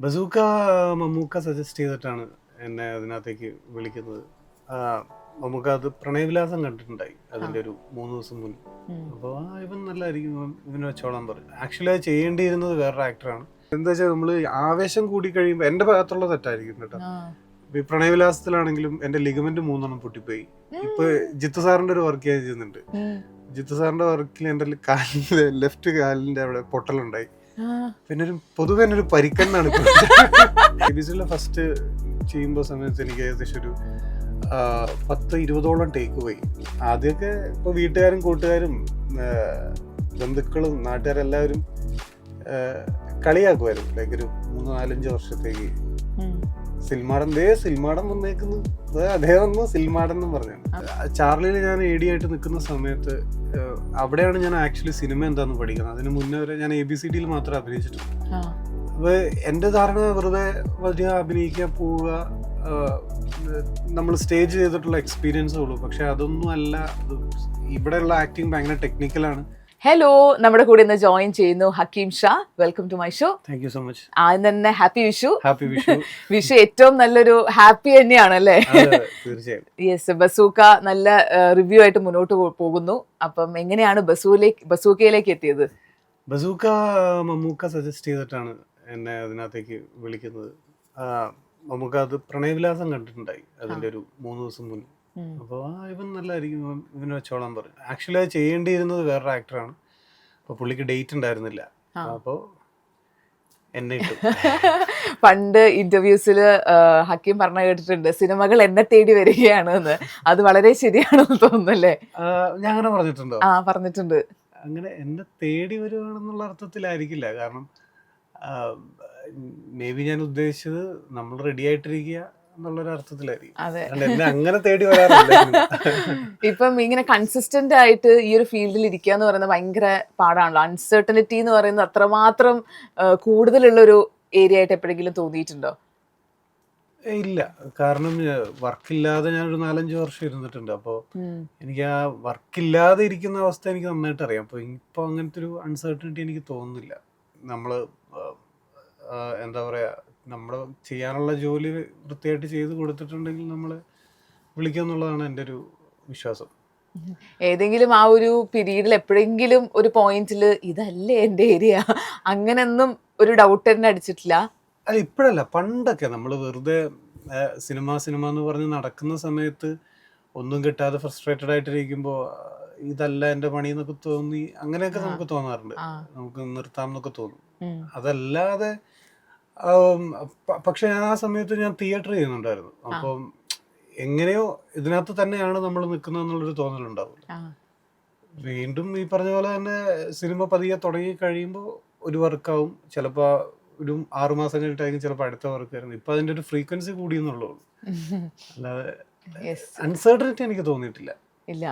Bazooka Mammukka suggest ചെയ്തിട്ടാണ് എന്നെ അതിനകത്തേക്ക് വിളിക്കുന്നത്. ആ, മമ്മൂക്ക അത് പ്രണയവിലാസം കണ്ടിട്ടുണ്ടായി ആ. അതിൻ്റെ ഒരു 3 ദിവസം മുന്നേ. ഉം. അപ്പോൾ ഇവൻ നല്ലതായിരിക്കും, ഇവന് വെച്ചോളാൻ പറഞ്ഞു. ആക്ച്വലി അത് ചെയ്യേണ്ടിയിരുന്നത് വേറൊരു ആക്ടറാണ്. എന്താ വെച്ചാൽ നമ്മൾ ആവേശം കൂടി കഴിയുമ്പോൾ എൻ്റെ ഭാഗത്തുള്ള തെറ്റായിരിക്കും കേട്ടോ. ആ. ഈ പ്രണയവിലാസത്തിലാണെങ്കിലും എൻ്റെ ലിഗമെന്റ് 3 പൊട്ടിപ്പോയി. ഇപ്പൊ ഉം. ജിത്തു സാറിന്റെ ഒരു വർക്ക് ഞാൻ ചെയ്യുന്നുണ്ട്. ഉം. ജിത്തു സാറിന്റെ വർക്കിൽ എൻ്റെ കാലിന്റെ ലെഫ്റ്റ് കാലിന്റെ അവിടെ പൊട്ടലുണ്ടായി. ആ. പിന്നെ പൊതുവെ ഒരു പരിക്കെന്നാണ് എബിസിലെ ഫസ്റ്റ് ചെയ്യുമ്പോൾ സമയത്ത് എനിക്ക് ഏകദേശം ഒരു 10-20ഓളം ടേക്ക് പോയി. ആദ്യമൊക്കെ ഇപ്പോൾ വീട്ടുകാരും കൂട്ടുകാരും ബന്ധുക്കളും നാട്ടുകാരെല്ലാവരും കളിയാക്കുമായിരുന്നു. ലൈക്ക് ഒരു 3-4-5 വർഷത്തേക്ക് ഉം. സിൽമാടൻ വന്നേക്കുന്നു, അതേ വന്നു സിൽമാടൻ എന്നും പറഞ്ഞു. ചാർലിയിൽ ഞാൻ AD ആയിട്ട് നിൽക്കുന്ന സമയത്ത് അവിടെയാണ് ഞാൻ ആക്ച്വലി സിനിമ എന്താന്ന് പഠിക്കുന്നത്. അതിന് മുന്നേ വരെ ഞാൻ ABCDയിൽ മാത്രമേ അഭിനയിച്ചിട്ടുള്ളൂ. ആ. അപ്പോൾ എൻ്റെ ധാരണ വെറുതെ വലിയ അഭിനയിക്കാൻ പോവുക, നമ്മൾ സ്റ്റേജ് ചെയ്തിട്ടുള്ള എക്സ്പീരിയൻസേ ഉള്ളൂ. പക്ഷെ അതൊന്നും അല്ല. ഇവിടെയുള്ള ആക്ടിങ് ഭയങ്കര ടെക്നിക്കലാണ്. ഹലോ, നമ്മുടെ കൂടെ ഇന്ന് ജോയിൻ ചെയ്യുന്നു Hakeem Shah. Welcome to my show. Thank you so much. ആദ്യം തന്നെ ഹാപ്പി വിഷു. ഹാപ്പി വിഷു. വിഷു ഏറ്റവും നല്ലൊരു ഹാപ്പി തന്നെയാണ് അല്ലേ? തീർച്ചയായും. യെസ്, ബസൂക്ക നല്ല റിവ്യൂ ആയിട്ട് മുന്നോട്ട് പോകുന്നു. അപ്പം എങ്ങനെയാണ് ബസൂക്കയിലേക്ക് എത്തിയത്? ബസൂക്ക മമ്മൂക്ക സജസ്റ്റ് ചെയ്തിട്ടാണ് എന്നെ അതിനകത്തേക്ക് വിളിക്കുന്നത്. മമ്മൂക്ക അത് പ്രണയവിലാസം കണ്ടിട്ടുണ്ടായി അതിൻ്റെ ഒരു 3 ദിവസം മുന്നേ. അപ്പോൾ ഇവൻ നല്ലതായിരിക്കും, ഇവന് വെച്ചോളാൻ പറഞ്ഞു. ആക്ച്വലി അത് ചെയ്യേണ്ടിയിരുന്നത് വേറൊരു ആക്ടറാണ്. അപ്പോൾ പുള്ളിക്ക് ഡേറ്റ് ഉണ്ടായിരുന്നില്ല. അപ്പോൾ എന്നെ ഇട്ടു. പണ്ട് ഇന്റർവ്യൂസിൽ ഹക്കീം പറഞ്ഞ കേട്ടിട്ടുണ്ട്, സിനിമകൾ എന്നെ തേടി വരികയാണ് എന്ന്. അത് വളരെ ശരിയാണെന്ന് തോന്നുന്നല്ലേ? ഞാൻ അങ്ങനെ പറഞ്ഞിട്ടുണ്ടോ? ആ, പറഞ്ഞിട്ടുണ്ട്. അങ്ങനെ എന്നെ തേടി വരുവാണെന്നുള്ള അർത്ഥത്തിലായിരിക്കില്ല. കാരണം മേ ബി ഞാൻ ഉദ്ദേശിച്ചത് നമ്മൾ റെഡി ആയിട്ടിരിക്കുക എന്നുള്ളൊരു അർത്ഥത്തിലായിരിക്കും. എന്നെ അങ്ങനെ തേടി വരാറില്ല. ഇപ്പം ഇങ്ങനെ കൺസിസ്റ്റന്റ് ആയിട്ട് ഈ ഒരു ഫീൽഡിൽ ഇരിക്കുക എന്ന് പറയുന്നത് ഭയങ്കര പാടാണല്ലോ. അൺസർട്ടനിറ്റി എന്ന് പറയുന്നത് അത്രമാത്രം കൂടുതലുള്ളൊരു ഏരിയ ആയിട്ട് എപ്പോഴെങ്കിലും തോന്നിയിട്ടുണ്ടോ? ഇല്ല, കാരണം വർക്കില്ലാതെ ഞാനൊരു 4-5 വർഷം ഇരുന്നിട്ടുണ്ട്. അപ്പോൾ എനിക്ക് ആ വർക്കില്ലാതെ ഇരിക്കുന്ന അവസ്ഥ എനിക്ക് നന്നായിട്ട് അറിയാം. അപ്പോൾ ഇപ്പോൾ അങ്ങനത്തെ ഒരു അൺസർട്ടനിറ്റി എനിക്ക് തോന്നുന്നില്ല. നമ്മൾ എന്താ പറയുക, നമ്മൾ ചെയ്യാനുള്ള ജോലി വൃത്തിയായിട്ട് ചെയ്ത് കൊടുത്തിട്ടുണ്ടെങ്കിൽ നമ്മൾ വിളിക്കുമെന്നുള്ളതാണ് എൻ്റെ ഒരു വിശ്വാസം. ഏതെങ്കിലും ആ ഒരു പീരീഡിൽ എപ്പോഴെങ്കിലും ഒരു പോയിന്റിൽ ഇതല്ലേ എൻ്റെ ഏരിയ, അങ്ങനെയൊന്നും ഒരു ഡൗട്ട് തന്നെ അടിച്ചിട്ടില്ല? അല്ല, ഇപ്പോഴല്ല, പണ്ടൊക്കെ നമ്മൾ വെറുതെ സിനിമ എന്ന് പറഞ്ഞ് നടക്കുന്ന സമയത്ത് ഒന്നും കിട്ടാതെ ഫ്രസ്ട്രേറ്റഡ് ആയിട്ടിരിക്കുമ്പോൾ ഇതല്ല എൻ്റെ പണി എന്നൊക്കെ തോന്നി, അങ്ങനെയൊക്കെ നമുക്ക് തോന്നാറുണ്ട്. നമുക്ക് നിർത്താം എന്നൊക്കെ തോന്നും. അതല്ലാതെ പക്ഷെ ഞാൻ ആ സമയത്ത് ഞാൻ തിയേറ്റർ ചെയ്യുന്നുണ്ടായിരുന്നു. അപ്പം എങ്ങനെയോ ഇതിനകത്ത് തന്നെയാണ് നമ്മൾ നിൽക്കുന്നത് എന്നുള്ളൊരു തോന്നലുണ്ടാവില്ല. വീണ്ടും ഈ പറഞ്ഞ പോലെ തന്നെ സിനിമ പതിയെ തുടങ്ങി കഴിയുമ്പോൾ ഒരു വർക്കാവും, ചിലപ്പോൾ ഒരു 6 മാസം കഴിഞ്ഞിട്ടായിരിക്കും ചിലപ്പോൾ അടുത്ത വർക്ക് വരുന്നത്. ഇപ്പം അതിൻ്റെ ഒരു ഫ്രീക്വൻസി കൂടിയെന്നുള്ളൂ. അല്ലാതെ അൺസർട്ടനിറ്റി എനിക്ക് തോന്നിയിട്ടില്ല. ഇല്ല,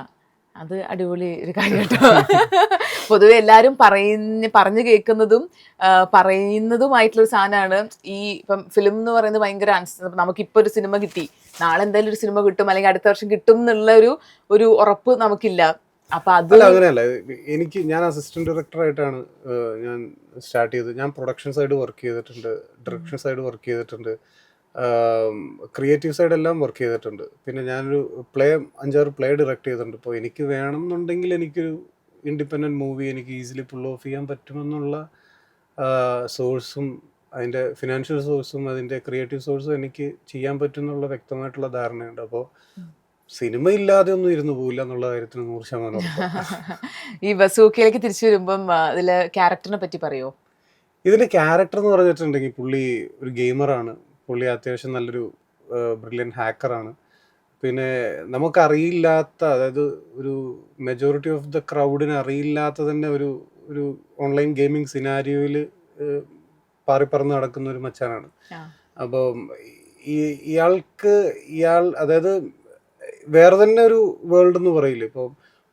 അത് അടിപൊളി ഒരു കാര്യം കേട്ടോ. പൊതുവെ എല്ലാവരും പറഞ്ഞു കേൾക്കുന്നതും പറയുന്നതുമായിട്ടുള്ളൊരു സാധനമാണ് ഈ ഇപ്പം ഫിലിം എന്ന് പറയുന്നത്. ഭയങ്കര നമുക്കിപ്പോൾ ഒരു സിനിമ കിട്ടി, നാളെ എന്തായാലും ഒരു സിനിമ കിട്ടും, അല്ലെങ്കിൽ അടുത്ത വർഷം കിട്ടും എന്നുള്ള ഒരു ഉറപ്പ് നമുക്കില്ല. അപ്പൊ അത് അങ്ങനെയല്ല. ഞാൻ അസിസ്റ്റന്റ് ഡയറക്ടറായിട്ടാണ് ഞാൻ സ്റ്റാർട്ട് ചെയ്തത്. ഞാൻ പ്രൊഡക്ഷൻ സൈഡ് വർക്ക് ചെയ്തിട്ടുണ്ട്, ഡയറക്ഷൻ സൈഡ് വർക്ക് ചെയ്തിട്ടുണ്ട്, ക്രിയേറ്റീവ് സൈഡ് എല്ലാം വർക്ക് ചെയ്തിട്ടുണ്ട്. പിന്നെ ഞാനൊരു 5-6 പ്ലേ ഡയറക്റ്റ് ചെയ്തിട്ടുണ്ട്. ഇപ്പോൾ എനിക്ക് വേണമെന്നുണ്ടെങ്കിൽ എനിക്കൊരു ഇൻഡിപെൻഡൻറ്റ് മൂവി എനിക്ക് ഈസിലി പുൾ ഓഫ് ചെയ്യാൻ പറ്റുമെന്നുള്ള സോഴ്സും അതിൻ്റെ ഫിനാൻഷ്യൽ സോഴ്സും അതിൻ്റെ ക്രിയേറ്റീവ് സോഴ്സും എനിക്ക് ചെയ്യാൻ പറ്റുമെന്നുള്ള വ്യക്തമായിട്ടുള്ള ധാരണയുണ്ട്. അപ്പോൾ സിനിമ ഇല്ലാതെ ഒന്നും ഇരുന്ന് പോവില്ല എന്നുള്ള കാര്യത്തിന് 100% ഈ ബസൂക്കയിലേക്ക് തിരിച്ചു വരുമ്പം ഇതിലെ ക്യാരക്ടറിനെ പറ്റി പറയോ? ഇതിൻ്റെ ക്യാരക്ടർ എന്ന് പറഞ്ഞിട്ടുണ്ടെങ്കിൽ പുള്ളി ഒരു ഗെയിമറാണ്. പുള്ളി അത്യാവശ്യം നല്ലൊരു ബ്രില്യൻറ്റ് ഹാക്കറാണ്. പിന്നെ നമുക്കറിയില്ലാത്ത, അതായത് ഒരു മെജോറിറ്റി ഓഫ് ദ ക്രൗഡിന് അറിയില്ലാത്ത തന്നെ ഒരു ഓൺലൈൻ ഗെയിമിംഗ് സിനാരിയോയിൽ പാറിപ്പറന്ന് നടക്കുന്ന ഒരു മച്ചാനാണ്. അപ്പം അതായത് വേറെ തന്നെ ഒരു വേൾഡ് എന്ന് പറയില്ലേ. ഇപ്പോൾ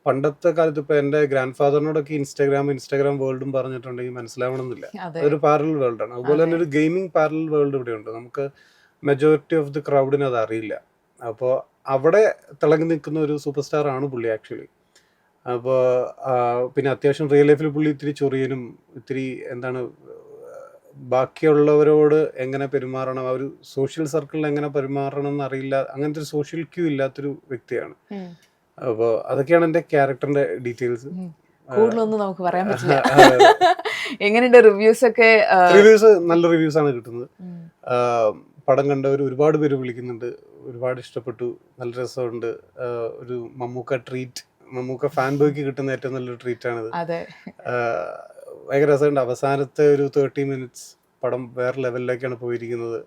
പണ്ടത്തെ കാലത്ത് ഇപ്പോൾ എൻ്റെ ഗ്രാൻഡ് ഫാദറിനോടൊക്കെ ഇൻസ്റ്റാഗ്രാം വേൾഡും പറഞ്ഞിട്ടുണ്ടെങ്കിൽ മനസ്സിലാവണമെന്നില്ല. അതൊരു പാരലൽ വേൾഡാണ്. അതുപോലെ തന്നെ ഒരു ഗെയിമിംഗ് പാരലൽ വേൾഡ് ഇവിടെയുണ്ട്. നമുക്ക് മെജോറിറ്റി ഓഫ് ദി ക്രൗഡിന് അത് അറിയില്ല. അപ്പോൾ അവിടെ തിളങ്ങി നിൽക്കുന്ന ഒരു സൂപ്പർ സ്റ്റാർ ആണ് പുള്ളി ആക്ച്വലി. അപ്പോൾ പിന്നെ അത്യാവശ്യം റിയൽ ലൈഫിൽ പുള്ളി ഇത്തിരി ചൊറിയനും ഇത്തിരി ബാക്കിയുള്ളവരോട് എങ്ങനെ പെരുമാറണം, ആ ഒരു സോഷ്യൽ സർക്കിളിൽ എങ്ങനെ പെരുമാറണം എന്നറിയില്ല, അങ്ങനത്തെ ഒരു സോഷ്യൽ ക്യൂ ഇല്ലാത്തൊരു വ്യക്തിയാണ്. അപ്പോൾ അതൊക്കെയാണ് എൻ്റെ ക്യാരക്ടറിന്റെ ഡീറ്റെയിൽസ്. കൂടുതലൊന്നും നമുക്ക് പറയാൻ പറ്റില്ല. എങ്ങനെയുണ്ട് റിവ്യൂസ് ഒക്കെ? റിവ്യൂസ് നല്ല റിവ്യൂസ് ആണ് കിട്ടുന്നത്. പടം കണ്ടവർ ഒരുപാട് പേര് വിളിക്കുന്നുണ്ട്, ഒരുപാട് ഇഷ്ടപ്പെട്ടു, നല്ല രസമുണ്ട്. ഒരു മമ്മൂക്ക ട്രീറ്റ്, മമ്മൂക്ക ഫാൻ ബോയ്ക്ക് കിട്ടുന്ന ഏറ്റവും നല്ലൊരു ട്രീറ്റ് ആണിത്. ഭയങ്കര രസമുണ്ട്. അവസാനത്തെ ഒരു 30 minutes പടം വേറെ ലെവലിലേക്കാണ് പോയിരിക്കുന്നത്.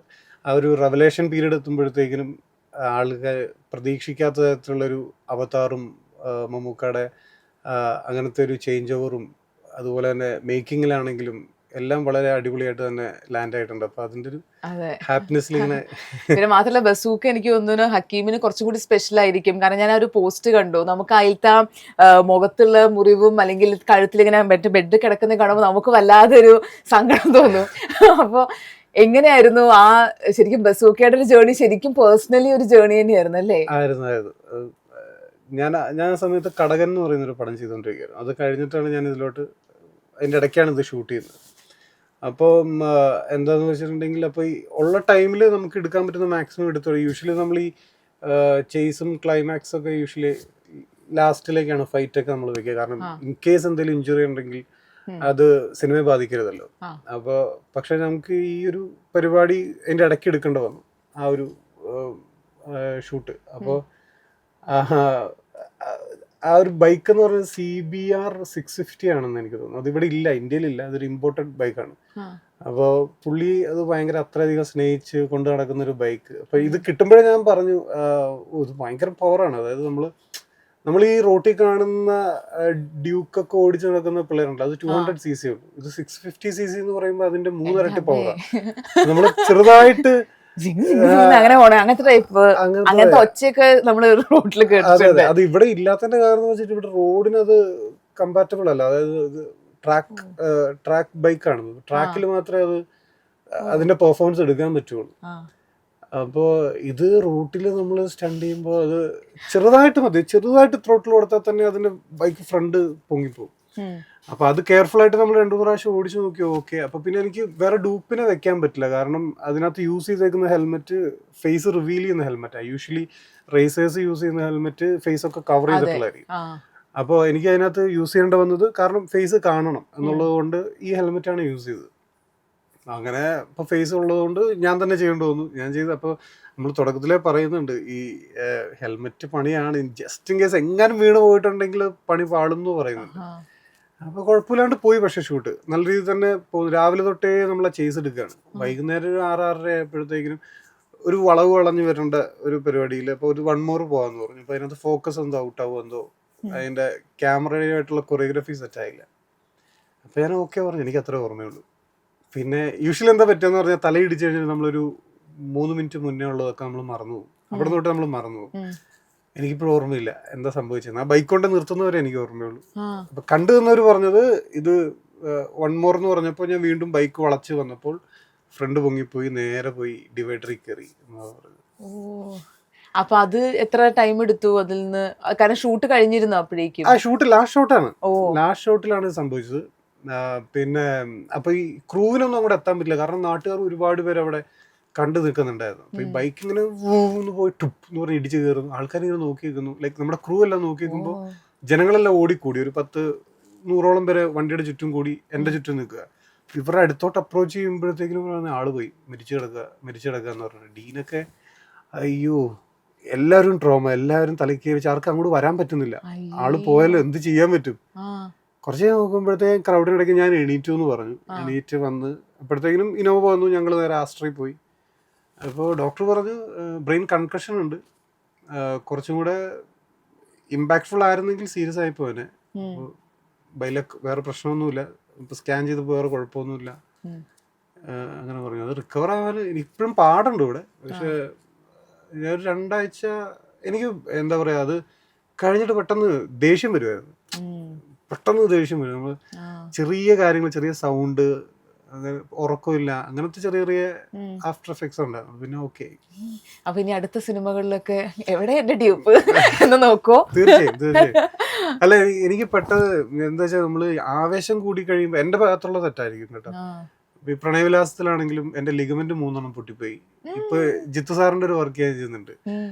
ആ ഒരു റെവലേഷൻ പീരീഡ് എത്തുമ്പോഴത്തേക്കിനും ആളുകൾ പ്രതീക്ഷിക്കാത്ത തരത്തിലുള്ളൊരു അവതാറും മമ്മൂക്കയുടെ അങ്ങനത്തെ ഒരു ചേഞ്ച് ഓവറും അതുപോലെ തന്നെ മേക്കിങ്ങിലാണെങ്കിലും എല്ലാം വളരെ അടിപൊളിയായിട്ട് തന്നെ ലാൻഡ് ആയിട്ടുണ്ട്. അപ്പൊ അതിന്റെ ഒരു ഹാപ്പിനെസ്സിൽ ഇങ്ങനെ. പിന്നെ മാത്രമല്ല ബസൂക്ക എനിക്ക് തോന്നുന്നു ഹക്കീമിന് കുറച്ചുകൂടി സ്പെഷ്യൽ ആയിരിക്കും. കാരണം ഞാൻ ആ ഒരു പോസ്റ്റ് കണ്ടു, നമുക്ക് അതിലത്തെ മുഖത്തുള്ള മുറിവും അല്ലെങ്കിൽ കഴുത്തിലിങ്ങനെ ബെഡ് കിടക്കുന്ന കാണുമ്പോൾ നമുക്ക് വല്ലാതൊരു സങ്കടം തോന്നും. അപ്പൊ എങ്ങനെയായിരുന്നു ആ ശരിക്കും ബസൂക്കയുടെ ഒരു ജേർണി? ശരിക്കും പേഴ്സണലി ഒരു ജേർണി തന്നെയായിരുന്നു അല്ലേ? ആയിരുന്നു. ഞാൻ ആ സമയത്ത് കടകൻ എന്ന് പറയുന്ന ഒരു പടം ചെയ്തുകൊണ്ടിരിക്കുകയായിരുന്നു. അത് കഴിഞ്ഞിട്ടാണ് ഞാൻ ഇതിലോട്ട്, അതിൻ്റെ ഇടയ്ക്കാണ് ഇത് ഷൂട്ട് ചെയ്യുന്നത്. അപ്പോൾ എന്താണെന്ന് വെച്ചിട്ടുണ്ടെങ്കിൽ, അപ്പോൾ ഈ ഉള്ള ടൈമിൽ നമുക്ക് എടുക്കാൻ പറ്റുന്ന മാക്സിമം എടുത്തോളൂ. യൂഷ്വലി നമ്മൾ ഈ ചേസും ക്ലൈമാക്സും ഒക്കെ യൂഷ്വലി ലാസ്റ്റിലേക്കാണ് ഫൈറ്റൊക്കെ നമ്മൾ വെക്കുക. കാരണം ഇൻ കേസ് എന്തെങ്കിലും ഇഞ്ചുറി ഉണ്ടെങ്കിൽ അത് സിനിമയെ ബാധിക്കരുതല്ലോ. അപ്പോൾ പക്ഷെ നമുക്ക് ഈ ഒരു പരിപാടി അതിൻ്റെ ഇടയ്ക്ക് എടുക്കേണ്ടി വന്നു, ആ ഒരു ഷൂട്ട്. അപ്പോൾ ആ ഒരു ബൈക്ക് എന്ന് പറയുന്നത് CBR 650 ആണെന്ന് എനിക്ക് തോന്നുന്നു. അതിവിടെ ഇല്ല, ഇന്ത്യയിലില്ല, അതൊരു ഇമ്പോർട്ടഡ് ബൈക്കാണ്. അപ്പോൾ പുള്ളി അത് ഭയങ്കര അത്രയധികം സ്നേഹിച്ച് കൊണ്ട് നടക്കുന്ന ഒരു ബൈക്ക്. അപ്പോൾ ഇത് കിട്ടുമ്പോഴേ ഞാൻ പറഞ്ഞു, ഇത് ഭയങ്കര പവറാണ്. അതായത് നമ്മൾ ഈ റോട്ടിൽ കാണുന്ന ഡ്യൂക്കൊക്കെ ഓടിച്ച് നടക്കുന്ന പിള്ളേരുണ്ട്, അത് 200cc ഉള്ളൂ. ഇത് 650cc എന്ന് പറയുമ്പോൾ അതിന്റെ 3 ഇരട്ടി പവറാണ്. നമ്മൾ ചെറുതായിട്ട് അങ്ങനെ പോണേ, അങ്ങനത്തെ ടൈപ്പ്, അങ്ങനത്തെ ഒച്ചയൊക്കെ നമ്മള് റോഡിൽ കേട്ടിട്ടുണ്ട്. അത് ഇവിടെ ഇല്ലാത്തതിന്റെ കാരണം വെച്ചിട്ട് ഇവിടെ റോഡിന് അത് കമ്പാറ്റബിൾ അല്ല. അതായത് ട്രാക്ക് ബൈക്കാണ്, ട്രാക്കിൽ മാത്രമേ അത് അതിന്റെ പെർഫോമൻസ് എടുക്കാൻ പറ്റുള്ളൂ. അപ്പോൾ ഇത് റൂട്ടിൽ നമ്മൾ സ്റ്റണ്ട് ചെയ്യുമ്പോൾ അത് ചെറുതായിട്ട് മതി, ചെറുതായിട്ട് ത്രോട്ടിൽ കൊടുത്താൽ തന്നെ അതിന്റെ ബൈക്ക് ഫ്രണ്ട് പൊങ്ങിപ്പോകും. അപ്പൊ അത് കെയർഫുൾ ആയിട്ട് നമ്മൾ 2 പ്രാവശ്യം ഓടിച്ചു നോക്കി. ഓക്കെ, അപ്പൊ പിന്നെ എനിക്ക് വേറെ ഡൂപ്പിനെ വെക്കാൻ പറ്റില്ല. കാരണം അതിനകത്ത് യൂസ് ചെയ്തേക്കുന്ന ഹെൽമെറ്റ് ഫേസ് റിവീൽ ചെയ്യുന്ന ഹെൽമെറ്റാണ്. യൂഷ്വലി റേസേഴ്സ് യൂസ് ചെയ്യുന്ന ഹെൽമെറ്റ് ഫേസ് ഒക്കെ കവർ ചെയ്തിട്ടുള്ളതായിരിക്കും. അപ്പോൾ എനിക്ക് അതിനകത്ത് യൂസ് ചെയ്യേണ്ടി വന്നത്, കാരണം ഫേസ് കാണണം എന്നുള്ളത് കൊണ്ട് ഈ ഹെൽമെറ്റാണ് യൂസ് ചെയ്തത്. അങ്ങനെ ഇപ്പോൾ ഫേസ് ഉള്ളതുകൊണ്ട് ഞാൻ തന്നെ ചെയ്യേണ്ടി വന്നു. ഞാൻ ചെയ്ത്. അപ്പോൾ നമ്മൾ തുടക്കത്തിലേ പറയുന്നുണ്ട്, ഈ ഹെൽമെറ്റ് പണിയാണ്, ജസ്റ്റ് ഇൻ കേസ് എങ്ങാനും വീണ് പോയിട്ടുണ്ടെങ്കിൽ പണി പാടുന്നു പറയുന്നുണ്ട്. അപ്പോൾ കുഴപ്പമില്ലാണ്ട് പോയി. പക്ഷെ ഷൂട്ട് നല്ല രീതിയിൽ തന്നെ പോകുന്നു. രാവിലെ തൊട്ടേ നമ്മളെ ചേസ് എടുക്കുകയാണ്. വൈകുന്നേരം ഒരു 6-6:30 ആയപ്പോഴത്തേക്കിനും ഒരു വളവ് വളഞ്ഞ് വരേണ്ട ഒരു പരിപാടിയിൽ അപ്പോൾ ഒരു 1 more പോകാമെന്ന് പറഞ്ഞു. അപ്പോൾ അതിനകത്ത് ഫോക്കസ് എന്തോ ഔട്ടാവും, എന്തോ അതിൻ്റെ ക്യാമറയായിട്ടുള്ള കൊറിയോഗ്രഫി സെറ്റായില്ല. അപ്പോൾ ഞാൻ ഓക്കെ പറഞ്ഞു, എനിക്ക് അത്ര ഓർമ്മയുള്ളൂ. പിന്നെ യൂഷ്വലി എന്താ പറ്റുമെന്ന് പറഞ്ഞാൽ, തലയിടിച്ച് കഴിഞ്ഞാൽ നമ്മളൊരു 3 minute മുന്നേ ഉള്ളതൊക്കെ നമ്മൾ മറന്നു പോകും. അവിടെ തൊട്ട് നമ്മൾ മറന്നു പോകും. എനിക്കിപ്പോഴും ഓർമ്മയില്ല എന്താ സംഭവിച്ചത്. ആ ബൈക്ക് കൊണ്ട് നിർത്തുന്നവരെ എനിക്ക് ഓർമ്മയുള്ളൂ. അപ്പൊ കണ്ടു തന്നവർ പറഞ്ഞത് ഇത് 1 more എന്ന് പറഞ്ഞപ്പോൾ ഞാൻ വീണ്ടും ബൈക്ക് വളച്ച് വന്നപ്പോൾ ഫ്രണ്ട് പൊങ്ങിപ്പോയി, നേരെ പോയി ഡിവൈഡറിൽ കയറി എന്നാ പറഞ്ഞത്. അപ്പൊ അത് എത്ര ടൈം എടുത്തു അതിൽ നിന്ന്? കാരണം ഷൂട്ട് കഴിഞ്ഞിരുന്നു അപ്പോഴേക്കും? ഷൂട്ട് ലാസ്റ്റ് ഷോട്ടാണ്, ലാസ്റ്റ് ഷോട്ടിലാണ് സംഭവിച്ചത്. പിന്നെ അപ്പൊ ഈ ക്രൂവിനൊന്നും അങ്ങോട്ട് എത്താൻ പറ്റില്ല, കാരണം നാട്ടുകാർ ഒരുപാട് പേര് അവിടെ കണ്ടു നിൽക്കുന്നുണ്ടായിരുന്നു. അപ്പൊ ഈ ബൈക്ക് ഇങ്ങനെ ഒന്ന് പോയി ടുപ്പ് എന്ന് പറഞ്ഞ് ഇടിച്ച് കയറുന്നു. ആൾക്കാരിങ്ങനെ നോക്കി നിൽക്കുന്നു. ലൈക്ക് നമ്മുടെ ക്രൂ എല്ലാം നോക്കി നിൽക്കുമ്പോൾ ജനങ്ങളെല്ലാം ഓടിക്കൂടി. ഒരു 10-100ഓളം പേരെ വണ്ടിയുടെ ചുറ്റും കൂടി എൻ്റെ ചുറ്റും നിൽക്കുക. ഇവരുടെ അടുത്തോട്ട് അപ്രോച്ച് ചെയ്യുമ്പോഴത്തേക്കിനും ആള് പോയി മരിച്ചു കിടക്കുക എന്ന് പറഞ്ഞു. ഡീനൊക്കെ അയ്യോ, എല്ലാവരും ട്രോമ, എല്ലാവരും തലയ്ക്ക് വെച്ച് ആർക്കും അങ്ങോട്ട് വരാൻ പറ്റുന്നില്ല. ആള് പോയാലും എന്ത് ചെയ്യാൻ പറ്റും? കുറച്ച് നോക്കുമ്പോഴത്തേക്കും ക്രൗഡിനിടയ്ക്ക് ഞാൻ എണീറ്റു എന്ന് പറഞ്ഞു. എണീറ്റ് വന്ന് അപ്പോഴത്തേക്കിനും ഇനോവ വന്നു. ഞങ്ങൾ നേരെ ആസ്ട്രയിൽ പോയി. അപ്പോൾ ഡോക്ടർ പറഞ്ഞു ബ്രെയിൻ കൺകഷൻ ഉണ്ട്, കുറച്ചും കൂടെ ഇമ്പാക്ട്ഫുൾ ആയിരുന്നെങ്കിൽ സീരിയസ് ആയി പോനെ. ബൈലക്ക് വേറെ പ്രശ്നമൊന്നുമില്ല, ഇപ്പം സ്കാൻ ചെയ്തപ്പോൾ വേറെ കുഴപ്പമൊന്നുമില്ല അങ്ങനെ പറഞ്ഞു. അത് റിക്കവർ ആവാൻ ഇപ്പോഴും പാടുണ്ട് ഇവിടെ. പക്ഷെ ഞാൻ 2 ആഴ്ച എനിക്ക് എന്താ പറയുക, അത് കഴിഞ്ഞിട്ട് പെട്ടെന്ന് ദേഷ്യം വരുമായിരുന്നു. പെട്ടെന്ന് ദേഷ്യം വരും. നമ്മൾ ചെറിയ കാര്യങ്ങൾ, ചെറിയ സൗണ്ട്, അങ്ങനെ ഉറക്കമില്ല, അങ്ങനത്തെ ചെറിയ ചെറിയ ആഫ്റ്റർ എഫക്ട്സ് ഉണ്ടായിരുന്നു. പിന്നെ ഓക്കെ. അപ്പൊ ഇനി അടുത്ത സിനിമകളിലൊക്കെ എവിടെ എന്റെ ഡ്യൂപ്പ് എന്ന് നോക്കോ? തീർച്ചയായും. അല്ല, എനിക്ക് പെട്ടെന്ന് എന്താ വെച്ചാൽ നമ്മള് ആവേശം കൂടി കഴിയുമ്പോ എന്റെ ഭാഗത്തുള്ള തെറ്റായിരിക്കും കേട്ടോ. ഈ പ്രണയവിലാസത്തിലാണെങ്കിലും എന്റെ ലിഗമെന്റ് 3 പൊട്ടിപ്പോയി. ഇപ്പൊ ജിത്തു സാറിന്റെ ഒരു വർക്ക് ഞാൻ ചെയ്യുന്നുണ്ട്.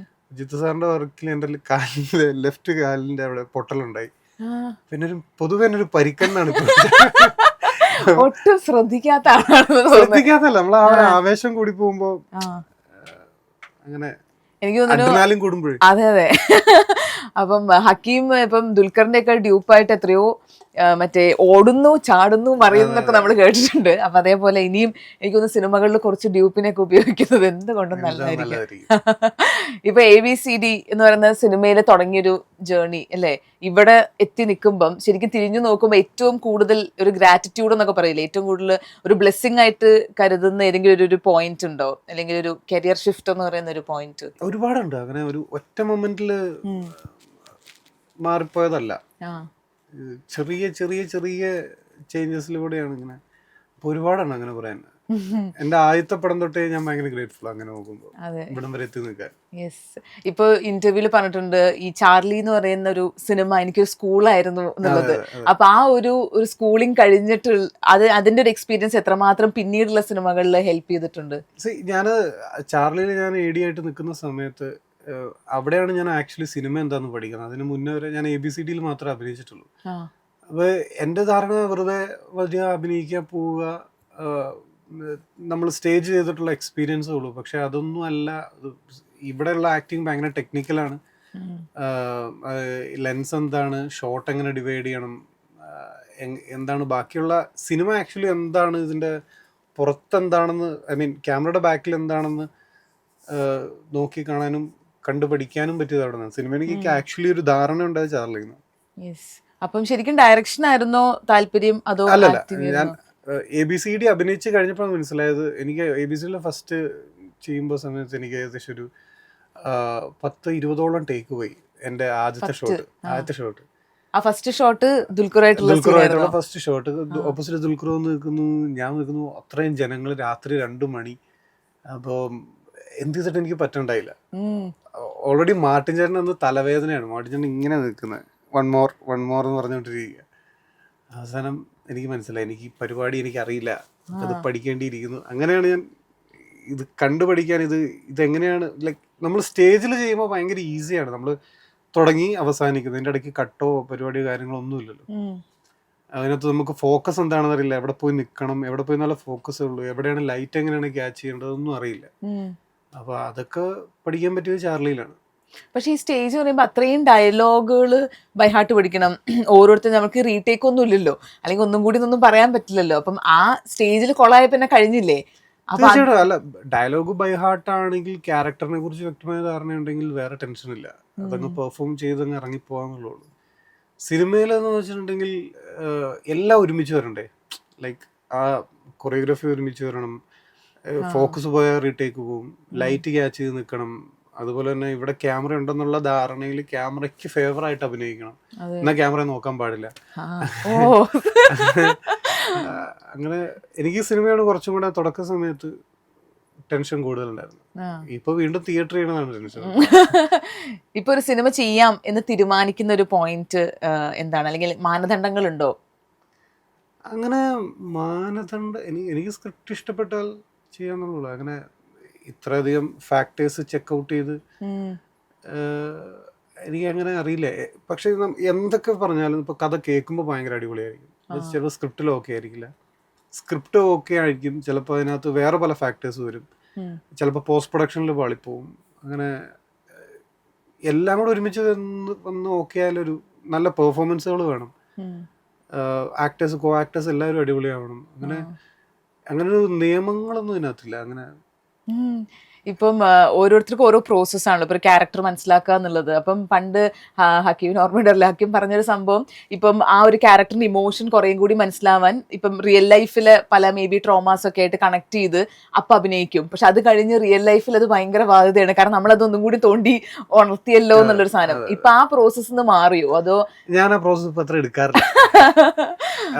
ജിത്തു സാറിന്റെ വർക്കിൽ എന്റെ കാലിന്റെ ലെഫ്റ്റ് കാലിന്റെ അവിടെ പൊട്ടലുണ്ടായി. പിന്നെ പൊതുവെ ഒരു പരിക്കന്നാണ് ഇപ്പൊ. ഒട്ടും ശ്രദ്ധിക്കാത്ത ആളാണെന്ന് ശ്രദ്ധിക്കാത്തല്ല, നമ്മൾ ആ ഒരു ആവേശം കൂടി പോകുമ്പോ അങ്ങനെ എനിക്ക് തോന്നുന്നു. കൂടുമ്പോഴേ. അതെ അതെ. അപ്പം ഹക്കീം ഇപ്പം ദുൽഖറിന്റെ ഒക്കെ ഡ്യൂപ്പായിട്ട് എത്രയോ മറ്റേ ഓടുന്നു ചാടുന്നു മറിയുന്നൊക്കെ നമ്മൾ കേട്ടിട്ടുണ്ട്. അപ്പൊ അതേപോലെ ഇനിയും എനിക്കൊന്ന് സിനിമകളിൽ കുറച്ച് ഡ്യൂപ്പിനൊക്കെ ഉപയോഗിക്കുന്നത് എന്തുകൊണ്ടും നല്ലതായിരിക്കും. ഇപ്പൊ ABCD എന്ന് പറയുന്ന സിനിമയിൽ തുടങ്ങിയൊരു ജേർണി അല്ലേ, ഇവിടെ എത്തി നിൽക്കുമ്പം ശരിക്കും തിരിഞ്ഞു നോക്കുമ്പോൾ ഏറ്റവും കൂടുതൽ ഒരു ഗ്രാറ്റിറ്റ്യൂഡ് എന്നൊക്കെ പറയില്ലേ, ഏറ്റവും കൂടുതൽ ഒരു ബ്ലെസ്സിങ് ആയിട്ട് കരുതുന്ന ഏതെങ്കിലും ഒരു പോയിന്റ് ഉണ്ടോ, അല്ലെങ്കിൽ ഒരു കരിയർ ഷിഫ്റ്റ് എന്ന് പറയുന്ന ഒരു പോയിന്റ്? ഒരുപാടുണ്ട്. അങ്ങനെ ഒരു ഒറ്റ മൊമെന്റില് മാറിപ്പോയതല്ല, ചെറിയ ചെറിയ ചെറിയ ചേഞ്ചസിലൂടെയാണ് ഇങ്ങനെ. അപ്പൊ ഒരുപാടാണ് അങ്ങനെ പറയാൻ. എന്റെ ആദ്യത്തെ പടം തൊട്ടേ ഞാൻ ഭയങ്കര ഗ്രേറ്റ്ഫുൾ അങ്ങനെ നോക്കുമ്പോൾ ഇവിടം വരെ എത്തി നിൽക്കാൻ. യെസ്. ഇപ്പൊ ഇന്റർവ്യൂല് പറഞ്ഞിട്ടുണ്ട് ഈ ചാർലി എന്ന് പറയുന്ന ഒരു സിനിമ എനിക്കൊരു സ്കൂളായിരുന്നു എന്നുള്ളത്. അപ്പൊ ആ ഒരു സ്കൂളിംഗ് കഴിഞ്ഞിട്ട് അതിന്റെ ഒരു എക്സ്പീരിയൻസ് എത്രമാത്രം പിന്നീടുള്ള സിനിമകളിൽ ഹെൽപ്പ് ചെയ്തിട്ടുണ്ട്? ഞാൻ ചാർലിയിൽ ഞാൻ AD ആയിട്ട് നിൽക്കുന്ന സമയത്ത് അവിടെയാണ് ഞാൻ ആക്ച്വലി സിനിമ എന്താന്ന് പഠിക്കുന്നത്. അതിന് മുന്നേ വരെ ഞാൻ ABCDയിൽ മാത്രമേ അഭിനയിച്ചിട്ടുള്ളൂ. അപ്പൊ എന്റെ ധാരണ വെറുതെ വലിയ അഭിനയിക്കാൻ പോവുക, നമ്മൾ സ്റ്റേജ് ചെയ്തിട്ടുള്ള എക്സ്പീരിയൻസേ ഉള്ളൂ. പക്ഷെ അതൊന്നും അല്ല. ഇവിടെയുള്ള ആക്ടിങ് ഭയങ്കര ടെക്നിക്കലാണ്. ലെൻസ് എന്താണ്, ഷോട്ട് എങ്ങനെ ഡിവൈഡ് ചെയ്യണം, എന്താണ് ബാക്കിയുള്ള സിനിമ ആക്ച്വലി എന്താണ്, ഇതിന്റെ പുറത്തെന്താണെന്ന്, ഐ മീൻ ക്യാമറയുടെ ബാക്കിൽ എന്താണെന്ന് നോക്കി കാണാനും കണ്ടു പഠിക്കാനും പറ്റിയത് അവിടെ നിന്ന്. സിനിമ എനിക്ക് ആക്ച്വലി ഒരു ധാരണ ഉണ്ടായത് ചാർലിയിൽ നിന്ന്. അപ്പം ശരിക്കും ഡയറക്ഷൻ ആയിരുന്നോ താല്പര്യം അതോ? അല്ലല്ല, ഞാൻ ABCD അഭിനയിച്ച് കഴിഞ്ഞപ്പോൾ മനസ്സിലായത്, എനിക്ക് ABCD ഫസ്റ്റ് ചെയ്യുമ്പോൾ സമയത്ത് എനിക്ക് ഏകദേശം ഒരു 10-20ഓളം ടേക്ക് പോയി എന്റെ ആദ്യത്തെ ഷോട്ട്. ആ ഫസ്റ്റ് ഷോട്ട് ദുൽഖറായിട്ടുള്ള ഫസ്റ്റ് ഷോട്ട്. ഓപ്പോസിറ്റ് ദുൽഖർ വന്ന് നിൽക്കുന്നു, ഞാൻ നിൽക്കുന്നു, അത്രയും ജനങ്ങൾ, രാത്രി 2 മണി. അപ്പോൾ എന്ത് ചെയ്തിട്ട് എനിക്ക് പറ്റണ്ടായില്ല. ഓൾറെഡി മാർട്ടിൻ ചേട്ടൻ അന്ന് തലവേദനയാണ്. മാർട്ടിൻ ചേട്ടൻ ഇങ്ങനെ നിൽക്കുന്നത്, വൺ മോർ എന്ന് പറഞ്ഞുകൊണ്ടിരിക്കുക. അവസാനം എനിക്ക് മനസ്സിലായി, എനിക്ക് ഈ പരിപാടി എനിക്കറിയില്ല, അത് പഠിക്കേണ്ടിയിരിക്കുന്നു. അങ്ങനെയാണ് ഞാൻ ഇത് കണ്ടുപഠിക്കാൻ. ഇതെങ്ങനെയാണ്, ലൈക്ക് നമ്മൾ സ്റ്റേജിൽ ചെയ്യുമ്പോൾ ഭയങ്കര ഈസിയാണ്. നമ്മൾ തുടങ്ങി അവസാനിക്കുന്നു, ഇതിൻ്റെ ഇടയ്ക്ക് കട്ടോ പരിപാടിയോ കാര്യങ്ങളോ ഒന്നും ഇല്ലല്ലോ. അതിനകത്ത് നമുക്ക് ഫോക്കസ് എന്താണെന്ന് അറിയില്ല, എവിടെ പോയി നിൽക്കണം, എവിടെ പോയി നല്ല ഫോക്കസ് ഉള്ളൂ, എവിടെയാണ് ലൈറ്റ് എങ്ങനെയാണ് ക്യാച്ച് ചെയ്യേണ്ടതൊന്നും അറിയില്ല. അപ്പൊ അതൊക്കെ പഠിക്കാൻ പറ്റിയത് ചാർലിയിലാണ്. പക്ഷെ ഈ സ്റ്റേജ് പറയുമ്പോൾ അത്രയും ഡയലോഗുകൾ ബൈ ഹാർട്ട് പഠിക്കണം. ഓരോരുത്തരും നമുക്ക് റീടേക്ക് ഒന്നും ഇല്ലല്ലോ, അല്ലെങ്കിൽ ഒന്നും കൂടി ഒന്നും പറയാൻ പറ്റില്ലല്ലോ. അപ്പം ആ സ്റ്റേജിൽ കൊളായ പിന്നെ കഴിഞ്ഞില്ലേ? തീർച്ചയായിട്ടും. അല്ല, ഡയലോഗ് ബൈ ഹാർട്ട് ആണെങ്കിൽ ക്യാരക്ടറിനെ കുറിച്ച് വ്യക്തമായ ധാരണ ഉണ്ടെങ്കിൽ വേറെ ടെൻഷൻ ഇല്ല, അതങ്ങ് പെർഫോം ചെയ്തങ്ങ് ഇറങ്ങിപ്പോവാന്നുള്ളൂ. സിനിമയിലെന്ന് വെച്ചിട്ടുണ്ടെങ്കിൽ എല്ലാം ഒരുമിച്ച് വരണ്ടേ, ലൈക്ക് ആ കൊറിയോഗ്രാഫി ഒരുമിച്ച് വരണം, ഫോക്കസ് പോയാൽ റീടേക്ക് പോകും, ലൈറ്റ് ക്യാച്ച് ചെയ്ത് നിൽക്കണം. അതുപോലെ തന്നെ ഇവിടെ ക്യാമറ ഉണ്ടെന്നുള്ള ധാരണയിൽ ക്യാമറയ്ക്ക് ഫേവർ ആയിട്ട് അഭിനയിക്കണം, എന്നാൽ ക്യാമറ നോക്കാൻ പാടില്ല. അങ്ങനെ എനിക്ക് സിനിമയാണ് കുറച്ചും കൂടെ തുടക്ക സമയത്ത് ടെൻഷൻ കൂടുതലുണ്ടായിരുന്നു. ഇപ്പൊ വീണ്ടും തിയേറ്റർ ചെയ്യണതാണ് ടെൻഷൻ. ഇപ്പൊ ഒരു സിനിമ ചെയ്യാം എന്ന് തീരുമാനിക്കുന്ന ഒരു പോയിന്റ് എന്താണ്, അല്ലെങ്കിൽ മാനദണ്ഡങ്ങൾ ഉണ്ടോ? അങ്ങനെ മാനദണ്ഡം എനിക്ക് സ്ക്രിപ്റ്റ് ഇഷ്ടപ്പെട്ടാൽ ചെയ്യാന്നുള്ളൂ. അങ്ങനെ ഇത്രയധികം ഫാക്ടേഴ്സ് ചെക്കൗട്ട് ചെയ്ത് എനിക്ക് അങ്ങനെ അറിയില്ല. പക്ഷെ എന്തൊക്കെ പറഞ്ഞാലും ഇപ്പൊ കഥ കേൾക്കുമ്പോൾ ഭയങ്കര അടിപൊളിയായിരിക്കും. അത് ചിലപ്പോൾ സ്ക്രിപ്റ്റിൽ ഓക്കെ ആയിരിക്കില്ല, സ്ക്രിപ്റ്റ് ഓക്കെ ആയിരിക്കും, ചിലപ്പോൾ അതിനകത്ത് വേറെ പല ഫാക്ടേഴ്സ് വരും, ചിലപ്പോൾ പോസ്റ്റ് പ്രൊഡക്ഷനിൽ പാളിപ്പോവും. അങ്ങനെ എല്ലാം കൂടെ ഒരുമിച്ച് വന്ന് ഓക്കെ ആയാലൊരു നല്ല പെർഫോമൻസുകൾ വേണം, ആക്ടേഴ്സ് കോ ആക്ടേഴ്സ് എല്ലാവരും അടിപൊളിയാവണം. അങ്ങനെ ഒരു നിയമങ്ങളൊന്നും ഇതിനകത്തില്ല. അങ്ങനെ ഇപ്പം ഓരോരുത്തർക്കും ഓരോ പ്രോസസ്സാണല്ലോ ഇപ്പൊ ഒരു ക്യാരക്ടർ മനസ്സിലാക്കുക എന്നുള്ളത്. അപ്പം പണ്ട് ഹക്കീമിന് ഓർമ്മയുണ്ടല്ലോ, ഹക്കീം പറഞ്ഞൊരു സംഭവം, ഇപ്പം ആ ഒരു ക്യാരക്ടറിന്റെ ഇമോഷൻ കുറേയും കൂടി മനസ്സിലാവാൻ ഇപ്പം റിയൽ ലൈഫില് പല മേ ബി ട്രോമാസ് ഒക്കെ ആയിട്ട് കണക്ട് ചെയ്ത് അപ്പം അഭിനയിക്കും. പക്ഷെ അത് കഴിഞ്ഞ് റിയൽ ലൈഫിൽ അത് ഭയങ്കര ബാധ്യതയാണ്, കാരണം നമ്മളതൊന്നും കൂടി തോണ്ടി ഉണർത്തിയല്ലോ എന്നുള്ളൊരു സാധനം. ഇപ്പൊ ആ പ്രോസസ്സ് മാറിയോ അതോ? ഞാൻ ആ പ്രോസസ് അത്ര എടുക്കാറില്ല.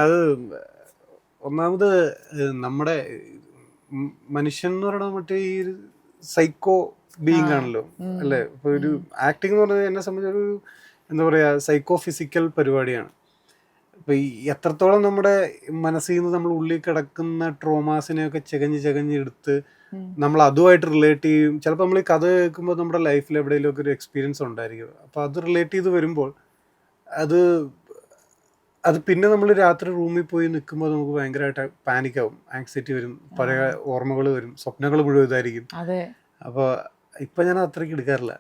അത് ഒന്നാമത് നമ്മുടെ മനുഷ്യൻ എന്ന് പറയുന്നത് മറ്റേ ഈ സൈക്കോ ബീയിങ് ആണല്ലോ, അല്ലെ? ഇപ്പൊ ഒരു ആക്ടിങ് എന്ന് പറയുന്നത് എന്നെ സംബന്ധിച്ചൊരു എന്താ പറയാ സൈക്കോ ഫിസിക്കൽ പരിപാടിയാണ്. അപ്പോൾ ഈ എത്രത്തോളം നമ്മുടെ മനസ്സിൽ നിന്ന് നമ്മൾ ഉള്ളിൽ കിടക്കുന്ന ട്രോമാസിനെയൊക്കെ ചകഞ്ഞ് എടുത്ത് നമ്മൾ അതുമായിട്ട് റിലേറ്റ് ചെയ്യും. ചിലപ്പോൾ നമ്മൾ ഈ കഥ കേൾക്കുമ്പോൾ നമ്മുടെ ലൈഫിൽ എവിടെയെങ്കിലുമൊക്കെ ഒരു എക്സ്പീരിയൻസ് ഉണ്ടായിരിക്കും. അപ്പോൾ അത് റിലേറ്റ് ചെയ്ത് വരുമ്പോൾ അത് പിന്നെ നമ്മൾ രാത്രി റൂമിൽ പോയി നിൽക്കുമ്പോൾ നമുക്ക് ഭയങ്കരമായിട്ട് പാനിക്കാവും, ആങ്സൈറ്റി വരും, പഴയ ഓർമ്മകൾ വരും, സ്വപ്നങ്ങൾ മുഴുവൻ ഇതായിരിക്കും. അപ്പോൾ ഇപ്പം ഞാൻ അത്രയ്ക്ക് എടുക്കാറില്ല.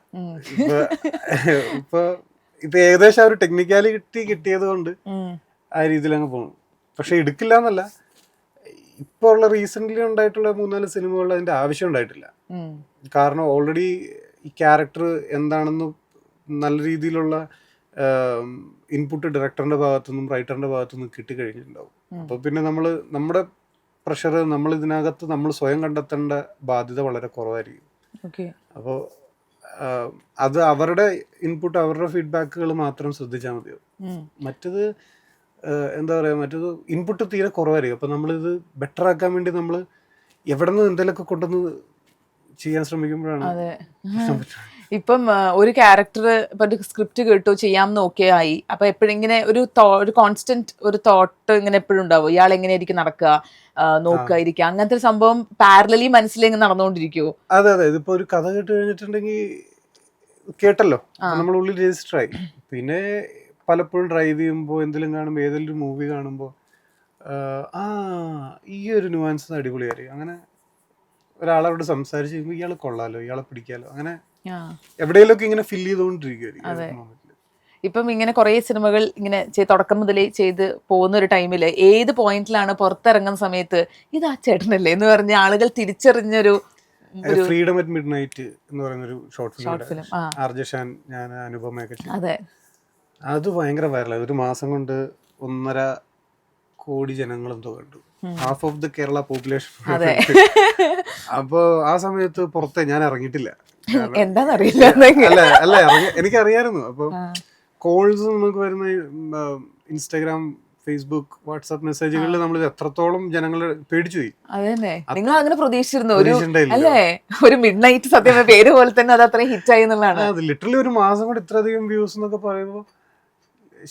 ഇപ്പൊ ഏകദേശം ആ ഒരു ടെക്നിക്കാലിറ്റി കിട്ടിയത് കൊണ്ട് ആ രീതിയിൽ അങ്ങ് പോകും. പക്ഷെ എടുക്കില്ല എന്നല്ല, ഇപ്പോൾ ഉള്ള റീസെൻ്റ്ലി ഉണ്ടായിട്ടുള്ള 3-4 സിനിമകളിൽ അതിൻ്റെ ആവശ്യം ഉണ്ടായിട്ടില്ല. കാരണം ഓൾറെഡി ഈ ക്യാരക്ടർ എന്താണെന്ന് നല്ല രീതിയിലുള്ള ഇൻപുട്ട് ഡയറക്ടറിൻ്റെ ഭാഗത്തുനിന്നും റൈറ്ററിൻ്റെ ഭാഗത്തുനിന്നും കിട്ടിക്കഴിഞ്ഞിട്ടുണ്ടാവും. അപ്പോൾ പിന്നെ നമ്മുടെ പ്രഷർ നമ്മൾ ഇതിനകത്ത് നമ്മൾ സ്വയം കണ്ടെത്തേണ്ട ബാധ്യത വളരെ കുറവായിരിക്കും. അപ്പോൾ അത് അവരുടെ ഇൻപുട്ട്, അവരുടെ ഫീഡ്ബാക്കുകൾ മാത്രം ശ്രദ്ധിച്ചാൽ മതിയാവും. മറ്റത് എന്താ പറയുക, മറ്റത് ഇൻപുട്ട് തീരെ കുറവായിരിക്കും. അപ്പോൾ നമ്മളിത് ബെറ്റർ ആക്കാൻ വേണ്ടി നമ്മൾ എവിടെ നിന്ന് എന്തെങ്കിലുമൊക്കെ കൊണ്ടുവന്ന് ചെയ്യാൻ ശ്രമിക്കുമ്പോഴാണ്. ഇപ്പം ഒരു ക്യാരക്ടർ ഇപ്പൊ ഒരു സ്ക്രിപ്റ്റ് കേട്ടു ചെയ്യാമെന്ന് ഓക്കെ ആയി, അപ്പൊ എപ്പോഴും ഇങ്ങനെ ഒരു കോൺസ്റ്റന്റ് ഒരു തോട്ട് ഇങ്ങനെ എപ്പോഴും ഉണ്ടാവും, ഇയാൾ എങ്ങനെയായിരിക്കും നടക്കുക, നോക്കുക, ഇരിക്കുക, അങ്ങനത്തെ ഒരു സംഭവം പാരലലി മനസ്സിലേക്ക് നടന്നുകൊണ്ടിരിക്കുവോ? അതെ, ഇതിപ്പോ ഒരു കഥ കേട്ട് കഴിഞ്ഞിട്ടുണ്ടെങ്കിൽ കേട്ടല്ലോ, നമ്മൾ ഉള്ളിൽ രജിസ്റ്റർ ആയി. പിന്നെ പലപ്പോഴും ഡ്രൈവ് ചെയ്യുമ്പോൾ എന്തെങ്കിലും കാണുമ്പോൾ, ഏതെങ്കിലും മൂവി കാണുമ്പോൾ ഈ ഒരു ന്യൂവാൻസ് അടിപൊളിയായിരിക്കും, അങ്ങനെ ഒരാളോട് സംസാരിച്ച് കഴിയുമ്പോൾ ഇയാൾ കൊള്ളാലോ, ഇയാളെ പിടിക്കാലോ, അങ്ങനെ എവിടെയെങ്കിലൊക്കെ ഇങ്ങനെ ഫില്ല് ചെയ്തുകൊണ്ടിരിക്കുമായിരിക്കും. ഇപ്പം ഇങ്ങനെ കുറെ സിനിമകൾ ഇങ്ങനെ തുടക്കം മുതലേ ചെയ്ത് പോകുന്ന ഒരു ടൈമില് ഏത് പോയിന്റിലാണ് പുറത്തിറങ്ങുന്ന സമയത്ത് ഇത് ആ ചേട്ടനല്ലേ എന്ന് പറഞ്ഞ ആളുകൾ തിരിച്ചറിഞ്ഞൊരു ഫ്രീഡം അറ്റ് മിഡ് നൈറ്റ് എന്ന് പറയുന്നൊരു ഷോർട്ട് ഫിലിം ആർജഷാൻ, ഞാൻ, അനുപമയൊക്കെ ചെയ്തു. അത് ഭയങ്കര വൈറലായി. ഒരു മാസം കൊണ്ട് 1.5 കോടി ജനങ്ങളെന്തോ കണ്ടു, half of the Kerala population. അപ്പൊ ആ സമയത്ത് പുറത്തെ ഞാൻ ഇറങ്ങിയിട്ടില്ല, എന്താന്നറിയില്ല. അല്ല എനിക്കറിയായിരുന്നു. അപ്പൊ കോൾസ് നമുക്ക് വരുന്ന ഇൻസ്റ്റാഗ്രാം, ഫേസ്ബുക്ക്, വാട്സാപ്പ് മെസ്സേജുകളിൽ നമ്മൾ എത്രത്തോളം ജനങ്ങളെ പേടിച്ചു പോയി. അതന്നെ, നിങ്ങൾ അങ്ങനെ പ്രതീക്ഷിച്ചിരുന്നു അല്ലേ? ഒരു മിഡ് നൈറ്റ് സത്യം പേര് പോലെ തന്നെ അത് അത്രയും ഹിറ്റ് ആയി എന്നുള്ളതാണ്. അത് ലിറ്ററലി ഒരു മാസം കൊണ്ട് ഇത്രയധികം വ്യൂസ് എന്നൊക്കെ പറയുമ്പോൾ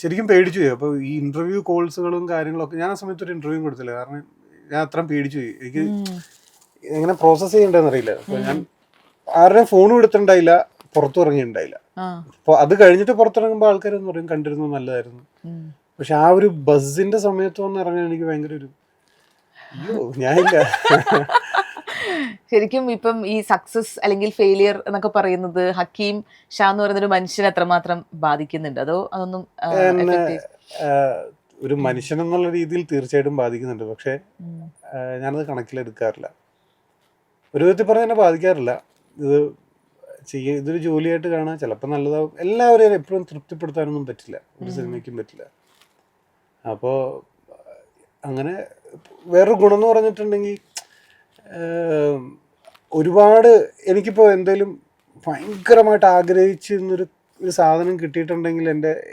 ശരിക്കും പേടിച്ചു പോയി. അപ്പോൾ ഈ ഇന്റർവ്യൂ കോൾസുകളും കാര്യങ്ങളൊക്കെ, ഞാൻ ആ സമയത്ത് ഒരു ഇന്റർവ്യൂ കൊടുത്തില്ല, കാരണം ഞാൻ അത്രയും പേടിച്ചു പോയി. എനിക്ക് എങ്ങനെ പ്രോസസ് ചെയ്യണ്ടെന്ന് അറിയില്ല. അപ്പോൾ ഞാൻ ആരുടെയും ഫോണും എടുത്തിട്ടുണ്ടായില്ല, പുറത്തു ഇറങ്ങിയിട്ടുണ്ടായില്ല. അപ്പോൾ അത് കഴിഞ്ഞിട്ട് പുറത്തിറങ്ങുമ്പോൾ ആൾക്കാരെന്ന് പറയും കണ്ടിരുന്നു, നല്ലതായിരുന്നു. പക്ഷെ ആ ഒരു ബസ്സിന്റെ സമയത്ത് വന്ന് ഇറങ്ങാൻ എനിക്ക് ഭയങ്കര ഒരു ഞാനില്ല. ശരിക്കും ഇപ്പം ഈ സക്സസ് അല്ലെങ്കിൽ ഫെയിലിയർ എന്നൊക്കെ പറയുന്നത് ഹക്കീം ഷാ എന്ന് പറയുന്ന ഒരു മനുഷ്യനെ എത്രമാത്രം ബാധിക്കുന്നുണ്ട്? അതോ അതൊന്നും ഒരു മനുഷ്യൻ എന്നുള്ള രീതിയിൽ തീർച്ചയായിട്ടും ബാധിക്കുന്നുണ്ട്. പക്ഷെ ഞാനത് കണക്കിലെടുക്കാറില്ല. ഒരു വിധത്തിൽ പറഞ്ഞാൽ എന്നെ ബാധിക്കാറില്ല. ഇതൊരു ജോലിയായിട്ട് കാണാൻ ചിലപ്പോൾ നല്ലതാവും. എല്ലാവരെയും എപ്പോഴും തൃപ്തിപ്പെടുത്താനൊന്നും പറ്റില്ല, ഒരു സിനിമയ്ക്കും പറ്റില്ല. അപ്പോൾ അങ്ങനെ വേറൊരു ഗുണം എന്ന് പറഞ്ഞിട്ടുണ്ടെങ്കിൽ, ഒരുപാട് എനിക്കിപ്പോൾ എന്തെങ്കിലും ഭയങ്കരമായിട്ട് ആഗ്രഹിച്ചിരുന്നൊരു സാധനം കിട്ടിയിട്ടുണ്ടെങ്കിൽ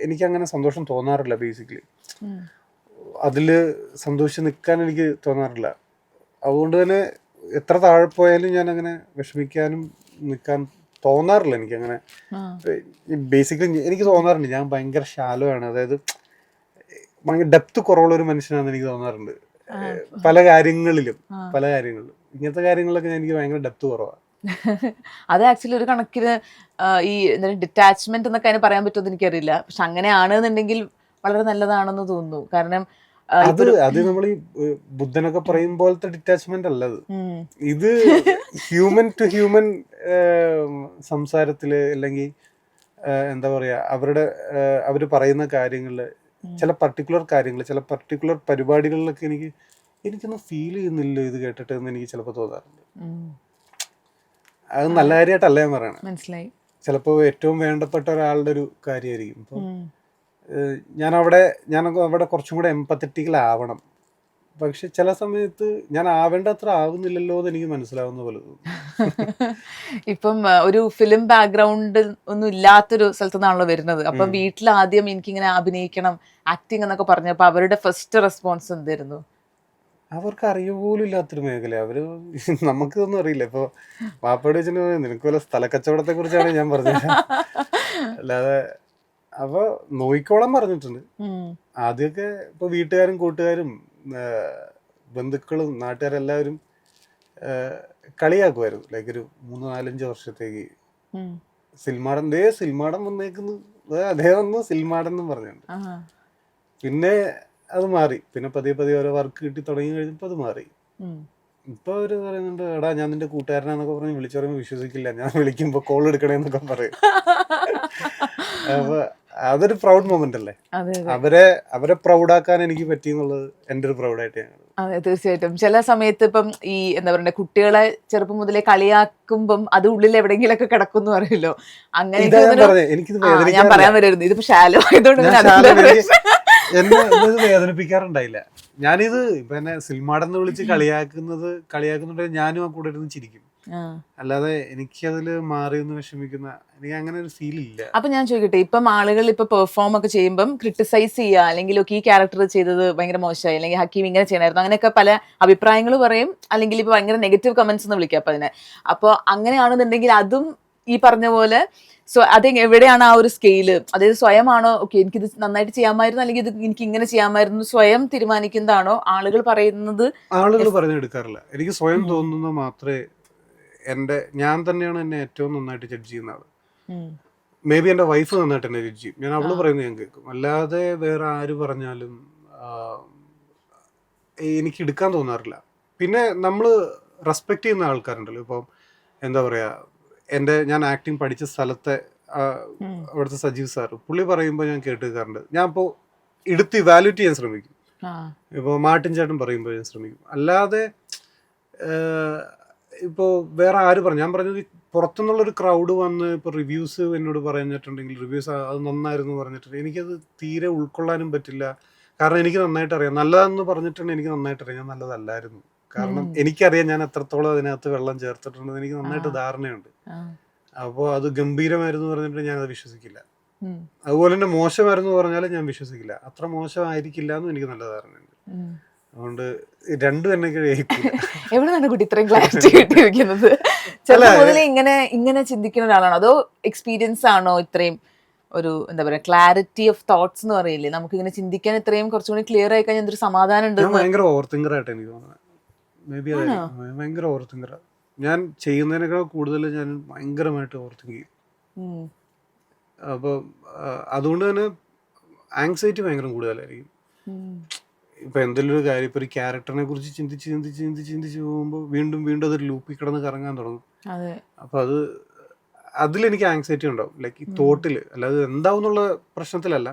എനിക്കങ്ങനെ സന്തോഷം തോന്നാറില്ല. ബേസിക്കലി അതിൽ സന്തോഷിച്ച് നിൽക്കാൻ എനിക്ക് തോന്നാറില്ല. അതുകൊണ്ട് തന്നെ എത്ര താഴെ പോയാലും ഞാൻ അങ്ങനെ വിഷമിക്കാനും നിൽക്കാൻ തോന്നാറില്ല. എനിക്കങ്ങനെ ബേസിക്കലി എനിക്ക് തോന്നാറുണ്ട് ഞാൻ ഭയങ്കര ഷാലോ ആണ്, അതായത് ഭയങ്കര ഡെപ്ത് കുറവുള്ളൊരു മനുഷ്യനാണെന്ന് എനിക്ക് തോന്നാറുണ്ട്. പല കാര്യങ്ങളിലും ഇങ്ങനത്തെ കാര്യങ്ങളിലൊക്കെ എനിക്ക് ഭയങ്കര ഡെപ്ത് കുറവാണ്. അത് ആക്ച്വലി ഒരു കണക്കിന് ഈ ഡിറ്റാച്ച്മെന്റ് എന്നൊക്കെ അതിന് പറയാൻ പറ്റുമെന്ന് എനിക്കറിയില്ല. പക്ഷെ അങ്ങനെയാണെന്നുണ്ടെങ്കിൽ വളരെ നല്ലതാണെന്ന് തോന്നുന്നു. കാരണം അത് നമ്മൾ ഈ ബുദ്ധനൊക്കെ പറയും പോലത്തെ ഡിറ്റാച്ച്മെന്റ് അല്ല ഇത് ഹ്യൂമൻ ടു ഹ്യൂമൻ സംസാരത്തില്, അല്ലെങ്കിൽ എന്താ പറയാ, അവര് പറയുന്ന കാര്യങ്ങളില് ചില പർട്ടിക്കുലർ കാര്യങ്ങൾ, ചില പർട്ടിക്കുലർ പരിപാടികളിലൊക്കെ എനിക്കൊന്നും ഫീൽ ചെയ്യുന്നില്ല ഇത് കേട്ടിട്ട് എന്ന് എനിക്ക് ചിലപ്പോൾ തോന്നാറുണ്ട്. അത് നല്ല കാര്യമായിട്ടല്ല ഞാൻ പറയണത്, മനസ്സിലായി. ചിലപ്പോൾ ഏറ്റവും വേണ്ടപ്പെട്ട ഒരാളുടെ ഒരു കാര്യമായിരിക്കും. ഇപ്പോൾ ഞാനൊക്കെ അവിടെ കുറച്ചും കൂടെ എംപത്തറ്റിക്കലാവണം. പക്ഷെ ചില സമയത്ത് ഞാൻ ആവേണ്ടത്ര ആവുന്നില്ലല്ലോ എന്ന് എനിക്ക് മനസ്സിലാവുന്ന പോലെ തോന്നുന്നു. ഇപ്പം ഒരു ഫിലിം ബാക്ക്ഗ്രൗണ്ട് ഒന്നും ഇല്ലാത്തൊരു സ്ഥലത്തു നിന്നാണല്ലോ വരുന്നത്. അപ്പം വീട്ടിൽ ആദ്യം എനിക്കിങ്ങനെ അഭിനയിക്കണം, ആക്ടിങ് എന്നൊക്കെ പറഞ്ഞപ്പോൾ അവരുടെ ഫസ്റ്റ് റെസ്പോൺസ് എന്തായിരുന്നു? അവർക്ക് അറിയുപോലും ഇല്ലാത്തൊരു മേഖല. നമുക്കിതൊന്നും അറിയില്ല. ഇപ്പോൾ വാപ്പയോട് വെച്ചിട്ട് നിനക്ക് വല്ല സ്ഥലക്കച്ചവടത്തെ കുറിച്ചാണ് ഞാൻ പറഞ്ഞത്, അല്ലാതെ അപ്പൊ നോയിക്കോളം പറഞ്ഞിട്ടുണ്ട്. ഉം. ആദ്യമൊക്കെ ഇപ്പൊ വീട്ടുകാരും കൂട്ടുകാരും ബന്ധുക്കളും നാട്ടുകാരെല്ലാവരും കളിയാക്കുമായിരുന്നു. ലൈക്ക് ഒരു 3-4 വർഷത്തേക്ക് ഉം. സിൽമാടൻ വന്നേക്കുന്നു, അതേ വന്നു സിൽമാടൻ എന്നും പറഞ്ഞുണ്ട്. ആഹാ. പിന്നെ അത് മാറി. പിന്നെ പതിയെ പതിയെ ഓരോ വർക്ക് കിട്ടി തുടങ്ങി കഴിഞ്ഞപ്പോൾ അത് മാറി. ഉം. ഇപ്പൊ അവര് പറയുന്നുണ്ട്, എടാ ഞാൻ നിന്റെ കൂട്ടുകാരനാന്നൊക്കെ പറഞ്ഞ് വിളിച്ചു പറയുമ്പോൾ വിശ്വസിക്കില്ല, ഞാൻ വിളിക്കുമ്പോ കോൾ എടുക്കണേന്നൊക്കെ പറയും. അപ്പൊ അതൊരു പ്രൗഡ് മൊമെന്റ് അല്ലേ. അതെ അതെ അവരെ പ്രൗഡാക്കാൻ എനിക്ക് പറ്റി എന്നുള്ളത് എൻ്റെ ഒരു പ്രൗഡായിട്ട് ഞാൻ കാണുന്നു. അതെ തീർച്ചയായിട്ടും. ചില സമയത്ത് ഇപ്പം ഈ എന്താ പറയുക കുട്ടികളെ ചെറുപ്പം മുതലേ കളിയാക്കുമ്പം അത് ഉള്ളിൽ എവിടെയെങ്കിലൊക്കെ കിടക്കും പറയല്ലോ. അങ്ങനെ ഇതാ ഞാൻ പറഞ്ഞത്, എനിക്കിത് ഞാൻ വേദനിക്കാറില്ല. പറയാൻ വരുമായിരുന്നു, ഇതിപ്പോ ശാലോ ആയതുകൊണ്ട് ഞാൻ പിന്നെ അതിന്റെ എന്നെ ഇത് വേദനിപ്പിക്കാറുണ്ടായില്ല. ഞാനിത് ഇപ്പൊ എന്നെ സിൽമാടെന്ന് വിളിച്ച് കളിയാക്കുന്നുണ്ടെങ്കിൽ ഞാനും ആ കൂടെ ഇരുന്ന് ചിരിക്കും. ആ. അല്ലാതെ എനിക്കതില് മാറിയൊന്ന് വിഷമിക്കുന്ന എനിക്ക് അങ്ങനെ ഒരു ഫീൽ ഇല്ല. അപ്പൊ ഞാൻ ചോദിക്കട്ടെ, ഇപ്പം ആളുകൾ ഇപ്പൊ പെർഫോം ഒക്കെ ചെയ്യുമ്പം ക്രിട്ടിസൈസ് ചെയ്യുക, അല്ലെങ്കിൽ ഈ ക്യാരക്ടർ ചെയ്തത് ഭയങ്കര മോശമായി, അല്ലെങ്കിൽ ഹക്കീം ഇങ്ങനെ ചെയ്യണമായിരുന്നു, അങ്ങനെയൊക്കെ പല അഭിപ്രായങ്ങൾ പറയും, അല്ലെങ്കിൽ ഇപ്പൊ ഭയങ്കര നെഗറ്റീവ് കമന്റ്സ് എന്ന് വിളിക്കാം അപ്പൊ അതിനെ. അപ്പൊ അങ്ങനെയാണെന്നുണ്ടെങ്കിൽ അതും ഈ പറഞ്ഞ പോലെ അത് എവിടെയാണ് ആ ഒരു സ്കെയില്? അതായത് സ്വയമാണോ ഓക്കെ എനിക്കിത് നന്നായിട്ട് ചെയ്യാമായിരുന്നു, അല്ലെങ്കിൽ ഇത് എനിക്ക് ഇങ്ങനെ ചെയ്യാമായിരുന്നു, സ്വയം തീരുമാനിക്കുന്നതാണോ ആളുകൾ പറയുന്നത്? ആളുകൾ പറഞ്ഞെടുക്കാറില്ല. എനിക്ക് സ്വയം തോന്നുന്ന മാത്രമേ ഞാൻ തന്നെയാണ് എന്നെ ഏറ്റവും നന്നായിട്ട് ജഡ്ജ് ചെയ്യുന്ന ആള്. മേ ബി എൻ്റെ വൈഫ് നന്നായിട്ട് എന്നെ ജഡ്ജ് ചെയ്യും. ഞാൻ അവള് പറയുന്നത് ഞാൻ കേൾക്കും. അല്ലാതെ വേറെ ആര് പറഞ്ഞാലും എനിക്ക് എടുക്കാൻ തോന്നാറില്ല. പിന്നെ നമ്മൾ റെസ്പെക്ട് ചെയ്യുന്ന ആൾക്കാരുണ്ടല്ലോ. ഇപ്പം എന്താ പറയുക, ഞാൻ ആക്ടിങ് പഠിച്ച സ്ഥലത്തെ അവിടുത്തെ സജീവ് സാർ പുള്ളി പറയുമ്പോൾ ഞാൻ കേൾക്കാറുണ്ട്. ഞാൻ ഇപ്പോൾ എടുത്ത് ഇവാലുവേറ്റ് ചെയ്യാൻ ശ്രമിക്കും. ഇപ്പോൾ മാർട്ടിൻ ചേട്ടൻ പറയുമ്പോൾ ഞാൻ ശ്രമിക്കും. അല്ലാതെ ഇപ്പോൾ വേറെ ആര് പറഞ്ഞു, ഞാൻ പറഞ്ഞത് പുറത്തുനിന്നുള്ളൊരു ക്രൗഡ് വന്ന് ഇപ്പോൾ റിവ്യൂസ് എന്നോട് പറഞ്ഞിട്ടുണ്ടെങ്കിൽ റിവ്യൂസ് അത് നന്നായിരുന്നു പറഞ്ഞിട്ടുണ്ടെങ്കിൽ എനിക്കത് തീരെ ഉൾക്കൊള്ളാനും പറ്റില്ല. കാരണം എനിക്ക് നന്നായിട്ട് അറിയാം, നല്ലതെന്ന് പറഞ്ഞിട്ടുണ്ടെങ്കിൽ എനിക്ക് നന്നായിട്ട് അറിയാം ഞാൻ നല്ലതല്ലായിരുന്നു. കാരണം എനിക്കറിയാം ഞാൻ എത്രത്തോളം അതിനകത്ത് വെള്ളം ചേർത്തിട്ടുണ്ടെന്ന് എനിക്ക് നന്നായിട്ട് ധാരണയുണ്ട്. അപ്പോൾ അത് ഗംഭീരമായിരുന്നു പറഞ്ഞിട്ട് ഞാനത് വിശ്വസിക്കില്ല. അതുപോലെ തന്നെ മോശമായിരുന്നു പറഞ്ഞാലും ഞാൻ വിശ്വസിക്കില്ല. അത്ര മോശമായിരിക്കില്ല എന്നും എനിക്ക് നല്ല ധാരണയുണ്ട്. അതുകൊണ്ട് രണ്ടും എന്നെ കഴിയിക്കില്ല. എവിടെയാണ് കുട്ടി ഇത്രയും ക്ലാരിറ്റി കിട്ടിയിരിക്കുന്നത്? ചെറുപ്പം മുതലേ ഇങ്ങനെ ചിന്തിക്കുന്ന ഒരാളാണോ, അതോ എക്സ്പീരിയൻസ് ആണോ ഇത്രയും ഒരു എന്താ പറയാ ക്ലാരിറ്റി ഓഫ് തോട്ട്സ് എന്ന് പറയില്ലേ, നമുക്ക് ഇങ്ങനെ ചിന്തിക്കാൻ ഇത്രയും കുറച്ചുകൂടി ക്ലിയർ ആയി കഴിഞ്ഞാൽ എന്തൊരു സമാധാനം ഉണ്ട്? ഞാൻ ഭയങ്കര ഓവർ തിങ്കർ ആയിട്ട് എനിക്ക് തോന്നുന്നത്. മേ ബി ഭയങ്കര ഓവർ തിങ്കർ. ഞാൻ ചെയ്യുന്നതിനേക്കാൾ കൂടുതൽ ഞാൻ ഭയങ്കരമായിട്ട് ഓവർ തിങ്ക് ചെയ്യും. അപ്പോൾ അതുകൊണ്ട് തന്നെ ആങ്സൈറ്റി ഭയങ്കര കൂടുതലായിരിക്കും. ഇപ്പൊ എന്തെങ്കിലും ഒരു കാര്യം, ഇപ്പൊ ഒരു ക്യാരക്ടറിനെ കുറിച്ച് ചിന്തിച്ച് പോകുമ്പോൾ വീണ്ടും വീണ്ടും അതൊരു ലൂപ്പിൽ കിടന്ന് കറങ്ങാൻ തുടങ്ങും. അപ്പൊ അതിലെനിക്ക് ആങ്സൈറ്റി ഉണ്ടാവും. ലൈക്ക് ഈ തോട്ടില്, അല്ലാതെ എന്താവും എന്നുള്ള പ്രശ്നത്തിലല്ല,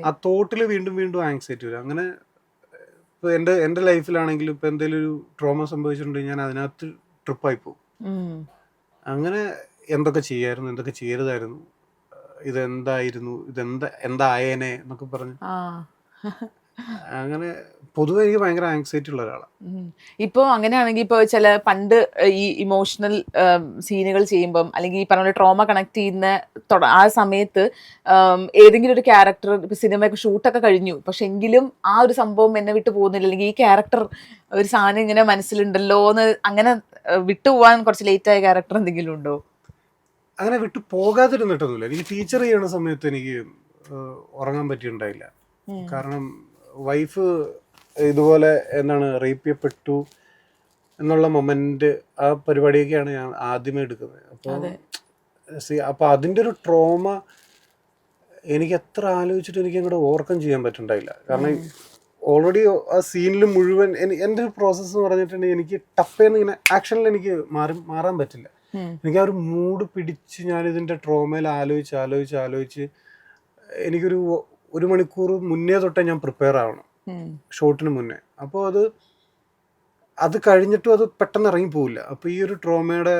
ആ തോട്ടില് വീണ്ടും വീണ്ടും ആങ്സൈറ്റി വരും. അങ്ങനെ ഇപ്പൊ എൻ്റെ ലൈഫിലാണെങ്കിലും ഇപ്പൊ എന്തെങ്കിലും ഒരു ട്രോമ സംഭവിച്ചിട്ടുണ്ടെങ്കിൽ ഞാൻ അതിനകത്ത് ട്രിപ്പായി പോകും. അങ്ങനെ എന്തൊക്കെ ചെയ്യായിരുന്നു, എന്തൊക്കെ ചെയ്യരുതായിരുന്നു, ഇതെന്തായിരുന്നു, എന്തായേനെ എന്നൊക്കെ പറഞ്ഞ് അങ്ങനെ പൊതുവെ എനിക്ക് ഭയങ്കര ആങ്സൈറ്റി ഉള്ള ഒരാളാണ്. ഇപ്പോൾ അങ്ങനെയാണെങ്കിൽ ഇപ്പോൾ ചില പണ്ട് ഈ ഇമോഷണൽ സീനുകൾ ചെയ്യുമ്പം, അല്ലെങ്കിൽ ഈ പറഞ്ഞ ട്രോമ കണക്ട് ചെയ്യുന്ന ആ സമയത്ത് ഏതെങ്കിലും ഒരു ക്യാരക്ടർ ഇപ്പൊ സിനിമയൊക്കെ ഷൂട്ടൊക്കെ കഴിഞ്ഞു, പക്ഷെ എങ്കിലും ആ ഒരു സംഭവം എന്നെ വിട്ടു പോകുന്നില്ല, അല്ലെങ്കിൽ ഈ ക്യാരക്ടർ ഒരു സാധനം ഇങ്ങനെ മനസ്സിലുണ്ടല്ലോ എന്ന് അങ്ങനെ വിട്ടുപോകാൻ കുറച്ച് ലേറ്റ് ആയ ക്യാരക്ടർ എന്തെങ്കിലും ഉണ്ടോ? അങ്ങനെ വിട്ടു പോകാതിരുന്നിട്ടൊന്നുമില്ല. എനിക്ക് ടീച്ചർ ചെയ്യണ സമയത്ത് എനിക്ക് ഉറങ്ങാൻ പറ്റിയിട്ടുണ്ടായില്ല. കാരണം വൈഫ് ഇതുപോലെ റേപ്പ് ചെയ്യപ്പെട്ടു എന്നുള്ള മൊമെന്റ്, ആ പരിപാടിയൊക്കെയാണ് ഞാൻ ആദ്യമേ എടുക്കുന്നത്. അപ്പോൾ അതിൻ്റെ ഒരു ട്രോമ എനിക്ക് എത്ര ആലോചിച്ചിട്ട് എനിക്ക് അങ്ങോട്ട് ഓവർകം ചെയ്യാൻ പറ്റുന്നുണ്ടായില്ല. കാരണം ഓൾറെഡി ആ സീനിൽ മുഴുവൻ എൻ്റെ ഒരു പ്രോസസ്സ് എന്ന് പറഞ്ഞിട്ടുണ്ടെങ്കിൽ എനിക്ക് ടപ്പേന്ന് ഇങ്ങനെ ആക്ഷനിൽ എനിക്ക് മാറാൻ പറ്റില്ല. എനിക്ക് ആ ഒരു മൂഡ് പിടിച്ച് ഞാനിതിൻ്റെ ട്രോമയിൽ ആലോചിച്ച് എനിക്കൊരു 1 മണിക്കൂർ മുന്നേ തൊട്ടേ ഞാൻ പ്രിപ്പയർ ആവണം ഷോട്ടിന് മുന്നേ. അപ്പോൾ അത് കഴിഞ്ഞിട്ടും അത് പെട്ടെന്ന് ഇറങ്ങിപ്പോവില്ല. അപ്പോൾ ഈ ഒരു ട്രോമയുടെ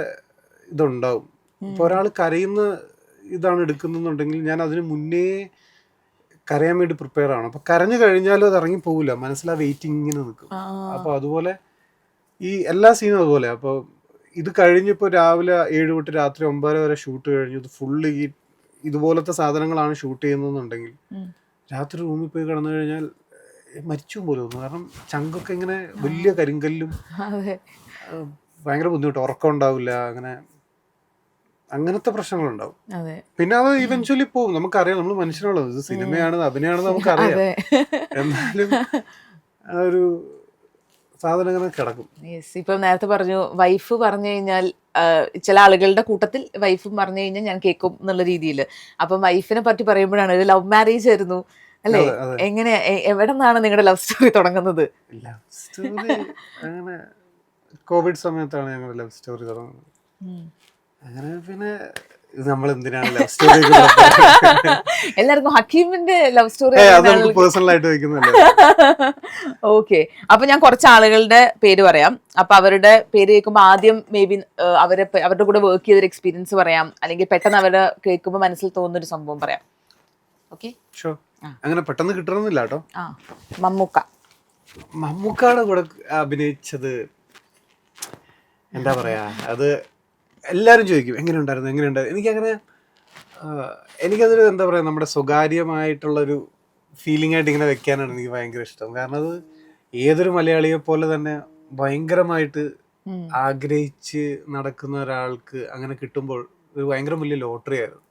ഇതുണ്ടാവും. ഇപ്പോൾ ഒരാൾ കരയുന്ന ഇതാണ് എടുക്കുന്നുണ്ടെങ്കിൽ ഞാൻ അതിന് മുന്നേ കരയാൻ വേണ്ടി പ്രിപ്പയർ ആവണം. അപ്പോൾ കരഞ്ഞു കഴിഞ്ഞാലും അത് ഇറങ്ങിപ്പോവില്ല, മനസ്സിലാ വെയിറ്റിംഗ് ഇങ്ങനെ നിൽക്കും. അപ്പോൾ അതുപോലെ ഈ എല്ലാ സീനും അതുപോലെ. അപ്പോൾ ഇത് കഴിഞ്ഞിപ്പോൾ രാവിലെ 7 തൊട്ട് രാത്രി 9 വരെ ഷൂട്ട് കഴിഞ്ഞു, ഇത് ഫുള്ള് ഇതുപോലത്തെ സാധനങ്ങളാണ് ഷൂട്ട് ചെയ്യുന്നതെന്നുണ്ടെങ്കിൽ രാത്രി റൂമിൽ പോയി കിടന്നു കഴിഞ്ഞാൽ മരിച്ചു പോലും തോന്നുന്നു. കാരണം ചങ്കൊക്കെ ഇങ്ങനെ വലിയ കരിങ്കല്ലും ഭയങ്കര ബുദ്ധിമുട്ട്, ഉറക്കം ഉണ്ടാവില്ല. അങ്ങനെ അങ്ങനത്തെ പ്രശ്നങ്ങളുണ്ടാവും. അതെ പിന്നെ അത് ഇവൻച്വലി പോകും. നമുക്കറിയാം, നമ്മൾ മനുഷ്യനുള്ളത്, ഇത് സിനിമയാണ് അഭിനയാണെന്ന് നമുക്കറിയാം. അതെ എന്നാലും ആ ഒരു സാധനം അങ്ങനെ കിടക്കും. യെസ്. ഇപ്പം നേരത്തെ പറഞ്ഞു വൈഫ് പറഞ്ഞു കഴിഞ്ഞാൽ ചില ആളുകളുടെ കൂട്ടത്തിൽ വൈഫും പറഞ്ഞു കഴിഞ്ഞാൽ ഞാൻ കേൾക്കും എന്നുള്ള രീതിയിൽ. അപ്പം വൈഫിനെ പറ്റി പറയുമ്പോഴാണ് ഒരു ലവ് മാരേജ് ആയിരുന്നു അല്ലേ? അതെ അതെ. എങ്ങനെ എവിടെ നിന്നാണ് നിങ്ങളുടെ ലവ് സ്റ്റോറി തുടങ്ങുന്നത്? ലവ് സ്റ്റോറി അങ്ങനെ കോവിഡ് സമയത്താണ് ഞങ്ങൾ ലവ് സ്റ്റോറി തുടങ്ങുന്നത്. അങ്ങനെ പിന്നെ ഇത് നമ്മൾ എന്തിനാണ് ലവ് സ്റ്റോറി എല്ലാവർക്കും ഹക്കീമിന്റെ ലവ് സ്റ്റോറി അത് നമുക്ക് പേഴ്സണൽ ആയിട്ട് വെക്കുന്നല്ലേ. ഓക്കെ. അപ്പൊ ഞാൻ കുറച്ച് ആളുകളുടെ പേര് പറയാം. അപ്പൊ അവരുടെ പേര് കേൾക്കുമ്പോൾ ആദ്യം മേ ബി അവരുടെ കൂടെ വർക്ക് ചെയ്തൊരു എക്സ്പീരിയൻസ് പറയാം, അല്ലെങ്കിൽ പെട്ടെന്ന് അവരുടെ കേൾക്കുമ്പോൾ മനസ്സിൽ തോന്നുന്ന ഒരു സംഭവം പറയാം. ഓക്കെ. ഷോ അങ്ങനെ പെട്ടെന്ന് കിട്ടണമെന്നില്ല കേട്ടോ. മമ്മൂക്കയുടെ കൂടെ അഭിനയിച്ചത് എന്താ പറയാ, അത് എല്ലാവരും ചോദിക്കും എങ്ങനെയുണ്ടായിരുന്നു. എനിക്കതൊരു എന്താ പറയാ, നമ്മുടെ സ്വകാര്യമായിട്ടുള്ളൊരു ഫീലിംഗ് ആയിട്ട് ഇങ്ങനെ വെക്കാനാണ് എനിക്ക് ഭയങ്കര ഇഷ്ടം. കാരണം അത് ഏതൊരു മലയാളിയെ പോലെ തന്നെ ഭയങ്കരമായിട്ട് ആഗ്രഹിച്ച് നടക്കുന്ന ഒരാൾക്ക് അങ്ങനെ കിട്ടുമ്പോൾ ഒരു ഭയങ്കര വലിയ ലോട്ടറി ആയിരുന്നു.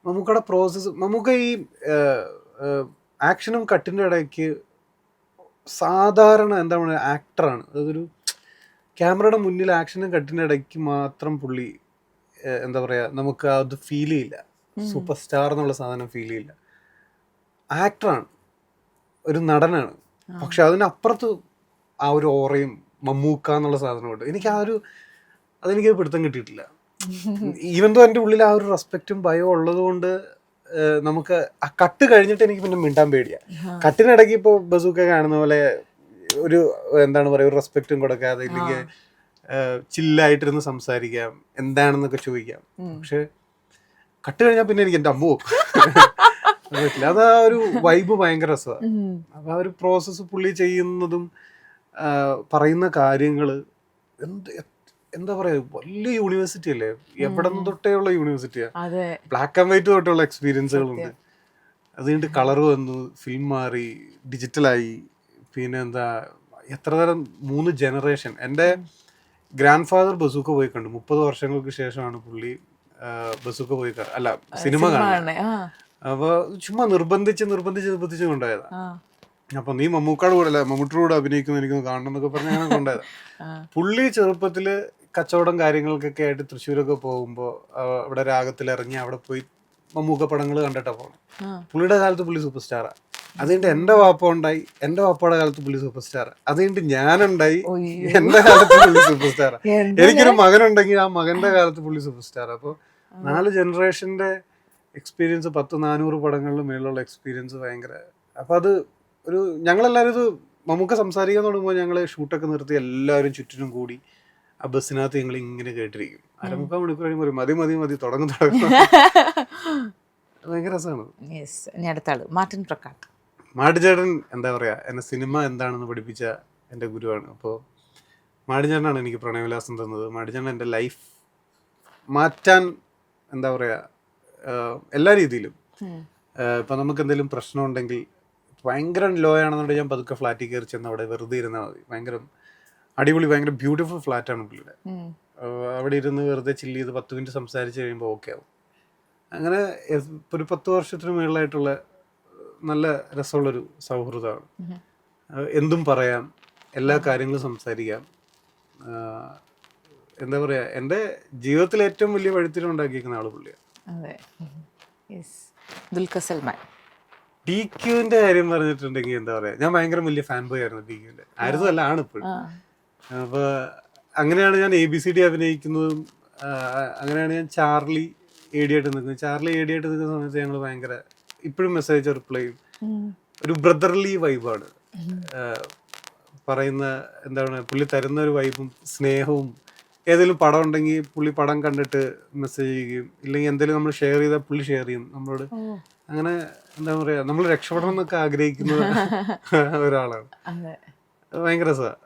മമ്മൂക്കയുടെ പ്രോസസ്സ്, മമ്മൂക്ക ഈ ആക്ഷനും കട്ടിൻ്റെ ഇടയ്ക്ക് സാധാരണ എന്താ പറയുക ആക്ടറാണ്. അതൊരു ക്യാമറയുടെ മുന്നിൽ ആക്ഷനും കട്ടിൻ്റെ ഇടയ്ക്ക് മാത്രം പുള്ളി എന്താ പറയുക, നമുക്ക് അത് ഫീൽ ചെയ്യില്ല. സൂപ്പർ സ്റ്റാർ എന്നുള്ള സാധനം ഫീൽ ചെയ്യില്ല. ആക്ടറാണ്, ഒരു നടനാണ്. പക്ഷെ അതിനപ്പുറത്ത് ആ ഒരു ഓറയും മമ്മൂക്ക എന്നുള്ള സാധനമുണ്ട്. എനിക്ക് അതെനിക്ക് പിടുത്തം കിട്ടിയിട്ടില്ല. ഈവൻ ദോ എൻ്റെ ഉള്ളിൽ ആ ഒരു റെസ്പെക്റ്റും ഭയവും ഉള്ളത് കൊണ്ട് നമുക്ക് ആ കട്ട് കഴിഞ്ഞിട്ട് എനിക്ക് പിന്നെ മിണ്ടാൻ പേടിയാ. കട്ടിനിടയ്ക്ക് ഇപ്പോൾ ബസൂക്ക കാണുന്ന പോലെ ഒരു എന്താണ് പറയുക, ഒരു റെസ്പെക്റ്റും കൊടുക്കാതെ, ഇല്ലെങ്കിൽ ചില്ലായിട്ടിരുന്ന് സംസാരിക്കാം, എന്താണെന്നൊക്കെ ചോദിക്കാം. പക്ഷെ കട്ട് കഴിഞ്ഞാൽ പിന്നെ എനിക്ക് എൻ്റെ അമ്മ പറ്റില്ല. അത് ആ ഒരു വൈബ് ഭയങ്കര രസമാണ്. അപ്പൊ ആ ഒരു പ്രോസസ്സ് പുള്ളി ചെയ്യുന്നതും പറയുന്ന കാര്യങ്ങള് എന്താ പറയാ, വലിയ യൂണിവേഴ്സിറ്റി അല്ലേ, എവിടെ നിന്ന് തൊട്ടേ ഉള്ള യൂണിവേഴ്സിറ്റിയാ. ബ്ലാക്ക് ആൻഡ് വൈറ്റ് തൊട്ടുള്ള എക്സ്പീരിയൻസുകളുണ്ട്. അത് കഴിഞ്ഞിട്ട് കളർ വന്നു, ഫിലിം മാറി, ഡിജിറ്റലായി, പിന്നെ എന്താ എത്ര തരം 3 ജനറേഷൻ. എൻ്റെ ഗ്രാൻഡ് ഫാദർ ബസൂക്ക പോയി കണ്ടു. 30 വർഷങ്ങൾക്ക് ശേഷമാണ് പുള്ളി ബസൂക്ക പോയി അല്ല സിനിമ കാണുന്നത്. അപ്പൊ ചുമ്മാ നിർബന്ധിച്ച് കൊണ്ടുപോയതാ. അപ്പൊ നീ മമ്മൂക്കാട് കൂടെ അല്ല മമ്മൂട്ടിയുടെ കൂടെ അഭിനയിക്കുന്നു, എനിക്കൊന്ന് കാണണം എന്നൊക്കെ പറഞ്ഞ് അങ്ങനെ കൊണ്ടുപോയതാ. പുള്ളി ചെറുപ്പത്തില് കച്ചവടം കാര്യങ്ങൾക്കൊക്കെ ആയിട്ട് തൃശ്ശൂരൊക്കെ പോകുമ്പോൾ അവിടെ രാഗത്തിൽ ഇറങ്ങി അവിടെ പോയി മമ്മൂക്ക പടങ്ങൾ കണ്ടിട്ടാ പോകണം. പുള്ളിയുടെ കാലത്ത് പുള്ളി സൂപ്പർ സ്റ്റാറാ. അത് കഴിഞ്ഞിട്ട് എൻ്റെ വാപ്പ ഉണ്ടായി, എൻ്റെ വാപ്പയുടെ കാലത്ത് പുള്ളി സൂപ്പർ സ്റ്റാറാ. അത് കഴിഞ്ഞിട്ട് ഞാനുണ്ടായി, എൻ്റെ കാലത്ത് പുള്ളി സൂപ്പർ സ്റ്റാറാ. എനിക്കൊരു മകനുണ്ടെങ്കിൽ ആ മകന്റെ കാലത്ത് പുള്ളി സൂപ്പർ സ്റ്റാറാ. അപ്പോൾ 4 ജനറേഷന്റെ എക്സ്പീരിയൻസ്, 100-400 പടങ്ങളിൽ മേലുള്ള എക്സ്പീരിയൻസ് ഭയങ്കര. അപ്പൊ അത് ഒരു ഞങ്ങളെല്ലാവരും ഇത് മമ്മൂക്ക സംസാരിക്കാൻ തുടങ്ങുമ്പോൾ ഞങ്ങൾ ഷൂട്ടൊക്കെ നിർത്തി എല്ലാവരും ചുറ്റിനും കൂടി ആ ബസ്സിനകത്ത് ഞങ്ങൾ ഇങ്ങനെ കേട്ടിരിക്കും. 1/4 മണിക്കൂർ കഴിയുമ്പോൾ മതി തുടങ്ങും. ഭയങ്കര രസമാണ്. അടുത്ത ആള് മാർട്ടിൻ പ്രക്കാട്ട്. മാർട്ടിൻ ചേട്ടൻ എന്താ പറയാ, എന്നെ സിനിമ എന്താണെന്ന് പഠിപ്പിച്ച എൻ്റെ ഗുരുവാണ്. അപ്പോൾ മാർട്ടിൻ ചേട്ടനാണ് എനിക്ക് പ്രണയവിലാസം തന്നത്. മാർട്ടിൻ ചേട്ടൻ എൻ്റെ ലൈഫ് മാറ്റാൻ എന്താ പറയാ എല്ലാ രീതിയിലും. ഇപ്പം നമുക്ക് എന്തെങ്കിലും പ്രശ്നം ഉണ്ടെങ്കിൽ, ഭയങ്കര ലോ ആണെന്നുണ്ടെങ്കിൽ ഞാൻ പതുക്കെ ഫ്ലാറ്റിൽ കയറി ചെന്ന് അവിടെ വെറുതെ ഇരുന്നാൽ മതി. ഭയങ്കര അടിപൊളി, ഭയങ്കര ബ്യൂട്ടിഫുൾ ഫ്ലാറ്റാണ് പുള്ളിയുടെ. അവിടെ ഇരുന്ന് വെറുതെ ചില്ല് ചെയ്ത് 10 മിനിറ്റ് സംസാരിച്ച് കഴിയുമ്പോൾ ഓക്കെ ആവും. അങ്ങനെ ഒരു 10 വർഷത്തിന് മുകളിലായിട്ടുള്ള നല്ല രസമുള്ളൊരു സൗഹൃദമാണ്. എന്തും പറയാം, എല്ലാ കാര്യങ്ങളും സംസാരിക്കാം. എന്താ പറയാ, എൻ്റെ ജീവിതത്തിൽ ഏറ്റവും വലിയ വഴിത്തിരിവ് ഉണ്ടാക്കിയിരിക്കുന്ന ആള് പുള്ളിയാണ്. DQന്റെ കാര്യം പറഞ്ഞിട്ടുണ്ടെങ്കിൽ എന്താ പറയാ, ഞാൻ ഭയങ്കര വലിയ ഫാൻ ബോയ് ആയിരുന്നു DQന്റെ. ആയിരുന്നു അല്ല, ആണ് ഇപ്പോഴും. അപ്പൊ അങ്ങനെയാണ് ഞാൻ ABCD അഭിനയിക്കുന്നതും. അങ്ങനെയാണ് ഞാൻ ചാർലി AD ആയിട്ട് നിൽക്കുന്നത്. ചാർലി AD ആയിട്ട് നിൽക്കുന്ന സമയത്ത് ഞങ്ങൾ ഭയങ്കര ഇപ്പോഴും മെസ്സേജ് റിപ്ലൈയും ഒരു ബ്രദർലി വൈബാണ്. പറയുന്ന എന്താണ്, പുള്ളി തരുന്ന ഒരു വൈബും സ്നേഹവും. ഏതെങ്കിലും പടം ഉണ്ടെങ്കിൽ പുള്ളി പടം കണ്ടിട്ട് മെസ്സേജ് ചെയ്യുകയും, ഇല്ലെങ്കിൽ എന്തെങ്കിലും നമ്മൾ ഷെയർ ചെയ്താൽ പുള്ളി ഷെയർ ചെയ്യും നമ്മളോട്. അങ്ങനെ എന്താ പറയാ, നമ്മൾ രക്ഷപ്പെടണം എന്നൊക്കെ ആഗ്രഹിക്കുന്ന ഒരാളാണ്. ഭയങ്കര രസമാണ്.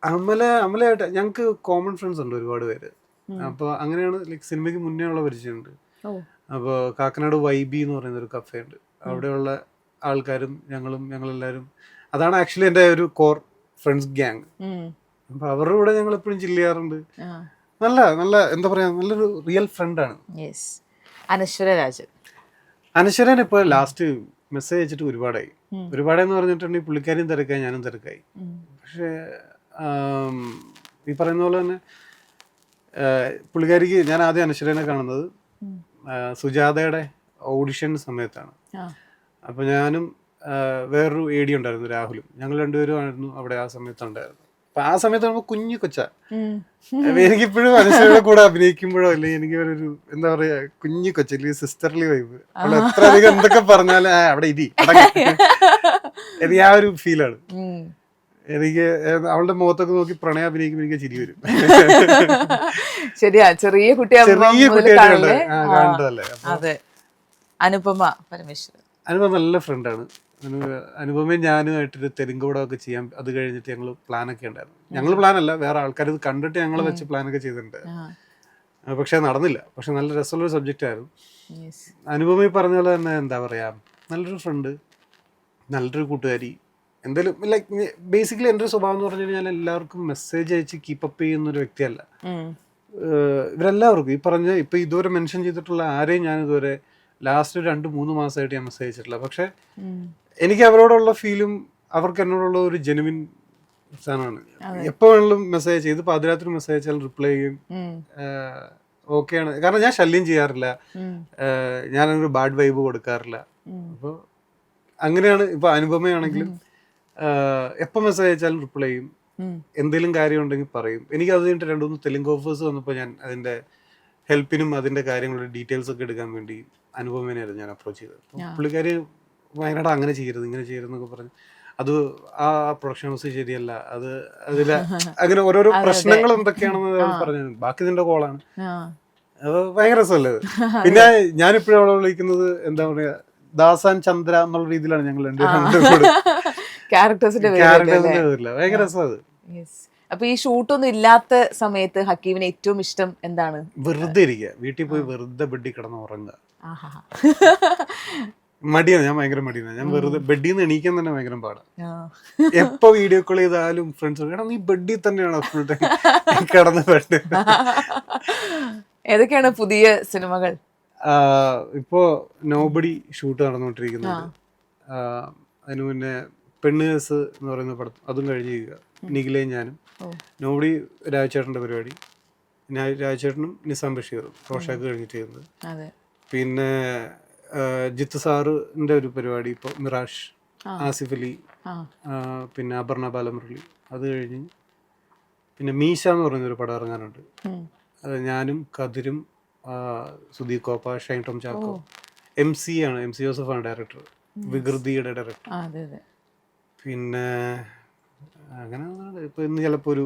അമലയായിട്ട് ഞങ്ങൾക്ക് കോമൺ ഫ്രണ്ട്സ് ഉണ്ട് ഒരുപാട് പേര്. അപ്പോൾ അങ്ങനെയാണ് ലൈക്ക് സിനിമയ്ക്ക് മുന്നേ ഉള്ള പരിചയമുണ്ട്. അപ്പോൾ കാക്കനാട് YB എന്ന് പറയുന്ന ഒരു കഫേ ഉണ്ട്. അവിടെയുള്ള ആൾക്കാരും ഞങ്ങളെല്ലാവരും അതാണ് ആക്ച്വലി എൻ്റെ ഒരു കോർ ഫ്രണ്ട്സ് ഗ്യാങ്. അപ്പോൾ അവരുടെ കൂടെ ഞങ്ങൾ എപ്പോഴും ചില്ല് ചെയ്യാറുണ്ട്. നല്ല നല്ല എന്താ പറയാ, നല്ലൊരു റിയൽ ഫ്രണ്ടാണ്. യെസ്. അനശ്വര രാജൻ. അനശ്വരൻ ഇപ്പോൾ ലാസ്റ്റ് മെസ്സേജ് അയച്ചിട്ട് ഒരുപാടെന്ന് പറഞ്ഞിട്ടുണ്ടെങ്കിൽ പുള്ളിക്കാരിയും തിരക്കായി, ഞാനും തിരക്കായി. പക്ഷേ ഈ പറയുന്ന പോലെ തന്നെ പുള്ളിക്കാരിക്ക് ഞാൻ ആദ്യം അനശ്വരനെ കാണുന്നത് സുജാതയുടെ ഓഡിഷൻ സമയത്താണ്. അപ്പോൾ ഞാനും വേറൊരു AD ഉണ്ടായിരുന്നു, രാഹുലും, ഞങ്ങൾ രണ്ടുപേരും ആയിരുന്നു അവിടെ ആ സമയത്തുണ്ടായിരുന്നു. അപ്പൊ ആ സമയത്ത് നമ്മൾ കുഞ്ഞു കൊച്ച, എനിക്കിപ്പോഴും അനശ്വരയുടെ കൂടെ അഭിനയിക്കുമ്പോഴോ അല്ലെങ്കിൽ എനിക്ക് ഒരു എന്താ പറയാ കുഞ്ഞു കൊച്ച സിസ്റ്റർലി വൈബ്. അവൾ എത്ര അധികം എന്തൊക്കെ പറഞ്ഞാലും അവിടെ എനിക്ക് ആ ഒരു ഫീലാണ്. എനിക്ക് അവളുടെ മുഖത്തൊക്കെ നോക്കി പ്രണയം അഭിനയിക്കുമ്പോൾ എനിക്ക് ചിരി വരും. ശരിയാ, ചെറിയ കുട്ടിയായിട്ട് കാണണ്ടതല്ലേ. അതെ. അനുപമ പരമേശ്വരൻ. അനുപമ നല്ല ഫ്രണ്ടാണ്. അനുപമയും ഞാനുമായിട്ടൊരു തെലുങ്ക് പടമൊക്കെ ചെയ്യാൻ, അത് കഴിഞ്ഞിട്ട് ഞങ്ങൾ പ്ലാനൊക്കെ ഉണ്ടായിരുന്നു. ഞങ്ങൾ പ്ലാനല്ല, വേറെ ആൾക്കാർ ഇത് കണ്ടിട്ട് ഞങ്ങൾ വെച്ച് പ്ലാനൊക്കെ ചെയ്തിട്ടുണ്ട്. പക്ഷെ നടന്നില്ല. പക്ഷെ നല്ല രസമുള്ളൊരു സബ്ജക്റ്റ് ആയിരുന്നു. അനുപമ ഈ പറഞ്ഞ പോലെ തന്നെ എന്താ പറയാ, നല്ലൊരു ഫ്രണ്ട്, നല്ലൊരു കൂട്ടുകാരി. എന്തായാലും ലൈക്ക് ബേസിക്കലി എൻ്റെ ഒരു സ്വഭാവം എന്ന് പറഞ്ഞു കഴിഞ്ഞാൽ എല്ലാവർക്കും മെസ്സേജ് അയച്ച് കീപ്പപ്പ് ചെയ്യുന്ന ഒരു വ്യക്തിയല്ല. ഇവരെല്ലാവർക്കും ഈ പറഞ്ഞ ഇപ്പൊ ഇതുവരെ മെൻഷൻ ചെയ്തിട്ടുള്ള ആരെയും ഞാൻ ഇതുവരെ ലാസ്റ്റ് 2-3 മാസമായിട്ട് ഞാൻ മെസ്സേജ് അയച്ചിട്ടില്ല. പക്ഷെ എനിക്ക് അവരോടുള്ള ഫീലും അവർക്ക് എന്നോടുള്ള ഒരു ജെനുവിൻ സാധനമാണ്. എപ്പോ വേണമെങ്കിലും മെസ്സേജ് ചെയ്ത് പാതിരാത്രി മെസ്സേജ് അയച്ചാൽ റിപ്ലൈ ചെയ്യും. ഓക്കെയാണ്. കാരണം ഞാൻ ശല്യം ചെയ്യാറില്ല, ഞാനൊരു ബാഡ് വൈബ് കൊടുക്കാറില്ല. അപ്പോൾ അങ്ങനെയാണ്. ഇപ്പൊ അനുപമയാണെങ്കിലും എപ്പോൾ മെസ്സേജ് അയച്ചാലും റിപ്ലൈ ചെയ്യും, എന്തെങ്കിലും കാര്യം ഉണ്ടെങ്കിൽ പറയും. എനിക്ക് അത് കഴിഞ്ഞിട്ട് 2-3 തെലുങ്ക് ഓഫേഴ്സ് വന്നപ്പോൾ ഞാൻ അതിന്റെ ഹെൽപ്പിനും അതിന്റെ കാര്യങ്ങളുടെ ഡീറ്റെയിൽസ് ഒക്കെ എടുക്കാൻ വേണ്ടി അനുപമേനെയായിരുന്നു ഞാൻ അപ്രോച്ച് ചെയ്തത്. പുള്ളിക്കാരി ഭയങ്കര അങ്ങനെ ചെയ്യരുത് ഇങ്ങനെ ചെയ്യരുതെന്നൊക്കെ പറഞ്ഞു. അത് ആ പ്രൊഡക്ഷൻ ഹൗസ് ശരിയല്ല, അത് അതിലെ അങ്ങനെ ഓരോരോ പ്രശ്നങ്ങൾ എന്തൊക്കെയാണെന്ന് പറഞ്ഞു. ബാക്കി ഇതിന്റെ കോളാണ്. അത് ഭയങ്കര രസമല്ലേ. പിന്നെ ഞാനിപ്പോഴും അവളെ വിളിക്കുന്നത് എന്താ പറയാ, ദാസാൻ ചന്ദ്ര എന്നുള്ള രീതിയിലാണ് ഞങ്ങൾ രണ്ടുപേരും. ക്യാരക്ടേഴ്സിന്റെ പേരില്ല. ഭയങ്കര രസമാണ്. അപ്പൊ ഈ ഷൂട്ടൊന്നും ഇല്ലാത്ത സമയത്ത് ഹക്കീമിന് ഏറ്റവും ഇഷ്ടം എന്താണ്? വെറുതെ ഇരിക്കുക, വീട്ടിൽ പോയി വെറുതെ ബെഡിൽ കിടന്ന് ഉറങ്ങുക. മടിയാണ്, ഞാൻ ഭയങ്കര മടിയാണ്. ഞാൻ വെറുതെ ബെഡിൽ നിന്ന് എണീക്കാൻ തന്നെ ഭയങ്കര പാടാണ്. എപ്പോ വീഡിയോ കോൾ ചെയ്താലും ഫ്രണ്ട്സ് എടാ നീ ബെഡിൽ തന്നെയാണോ ഫുൾ ടൈം കിടന്ന് ബെഡ്. ഏതൊക്കെയാണ് പുതിയ സിനിമകൾ? ഇപ്പോ നോബഡി ഷൂട്ട് നടന്നുകൊണ്ടിരിക്കുന്നുണ്ട്. അതിനു മുന്നേ പെണ്ണുകേസ് എന്ന് പറയുന്ന പടം, അതും കഴിഞ്ഞിരിക്കുക. നിഖിലയും ഞാനും. നോബഡി രാജചേട്ടൻ്റെ പരിപാടി, രാജചേട്ടനും നിസാം ബഷീറും റോഷാക്ക് കഴിഞ്ഞിട്ട് ചെയ്യുന്നത്. പിന്നെ ജിത്ത് സാറിൻ്റെ ഒരു പരിപാടി ഇപ്പോൾ മിറാഷ്, ആസിഫ് അലി, പിന്നെ അപർണ ബാലമുരളി, അത് കഴിഞ്ഞ് പിന്നെ മീശ എന്ന് പറയുന്നൊരു പടം ഇറങ്ങാനുണ്ട്. ഞാനും കതിരും സുധീർ കോപ്പ, ഷൈൻ ടോം ചാക്കോ, MC ജോസഫാണ് ഡയറക്ടർ, വികൃതിയുടെ ഡയറക്ടർ. പിന്നെ അങ്ങനെ ഇപ്പൊ ഇന്ന് ചിലപ്പോ ഒരു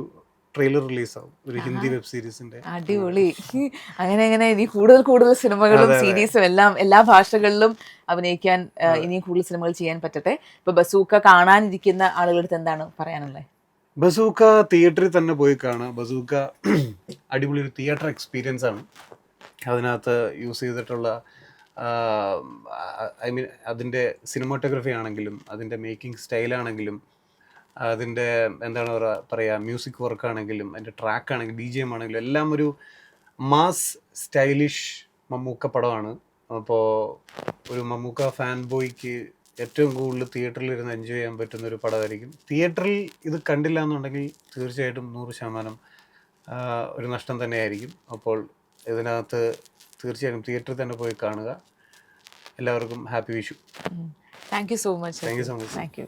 ട്രെയിലർ റിലീസാവും ഒരു ഹിന്ദി വെബ് സീരീസിന്റെ. അടിപൊളി. അങ്ങനെ ഇനി കൂടുതൽ സിനിമകളും സീരീസും എല്ലാം എല്ലാ ഭാഷകളിലും അഭിനയിക്കാൻ ഇനിയും കൂടുതൽ സിനിമകൾ ചെയ്യാൻ പറ്റട്ടെ. ഇപ്പൊ ബസൂക്ക കാണാനിരിക്കുന്ന ആളുകളുടെ എന്താണ് പറയാനുള്ളത്? ബസൂക്ക തിയേറ്ററിൽ തന്നെ പോയി കാണാം. ബസൂക്ക അടിപൊളി ഒരു തിയേറ്റർ എക്സ്പീരിയൻസ് ആണ്. അതിനകത്ത് യൂസ് ചെയ്തിട്ടുള്ള അതിൻ്റെ സിനിമാറ്റോഗ്രഫി ആണെങ്കിലും അതിൻ്റെ മേക്കിംഗ് സ്റ്റൈലാണെങ്കിലും അതിൻ്റെ എന്താണ് പറയുക മ്യൂസിക് വർക്ക് ആണെങ്കിലും അതിൻ്റെ ട്രാക്ക് ആണെങ്കിലും BGM ആണെങ്കിലും എല്ലാം ഒരു മാസ് സ്റ്റൈലിഷ് മമ്മൂക്ക പടമാണ്. അപ്പോൾ ഒരു മമ്മൂക്ക ഫാൻ ബോയ്ക്ക് ഏറ്റവും കൂടുതൽ തിയേറ്ററിൽ ഇരുന്ന് എൻജോയ് ചെയ്യാൻ പറ്റുന്ന ഒരു പടമായിരിക്കും. തിയേറ്ററിൽ ഇത് കണ്ടില്ല എന്നുണ്ടെങ്കിൽ തീർച്ചയായിട്ടും 100% ഒരു നഷ്ടം തന്നെയായിരിക്കും. അപ്പോൾ ഇതിനകത്ത് തീർച്ചയായും തിയേറ്ററിൽ തന്നെ പോയി കാണുക. എല്ലാവർക്കും happy Vishu. Thank you so much. Thank you so much. Thank you.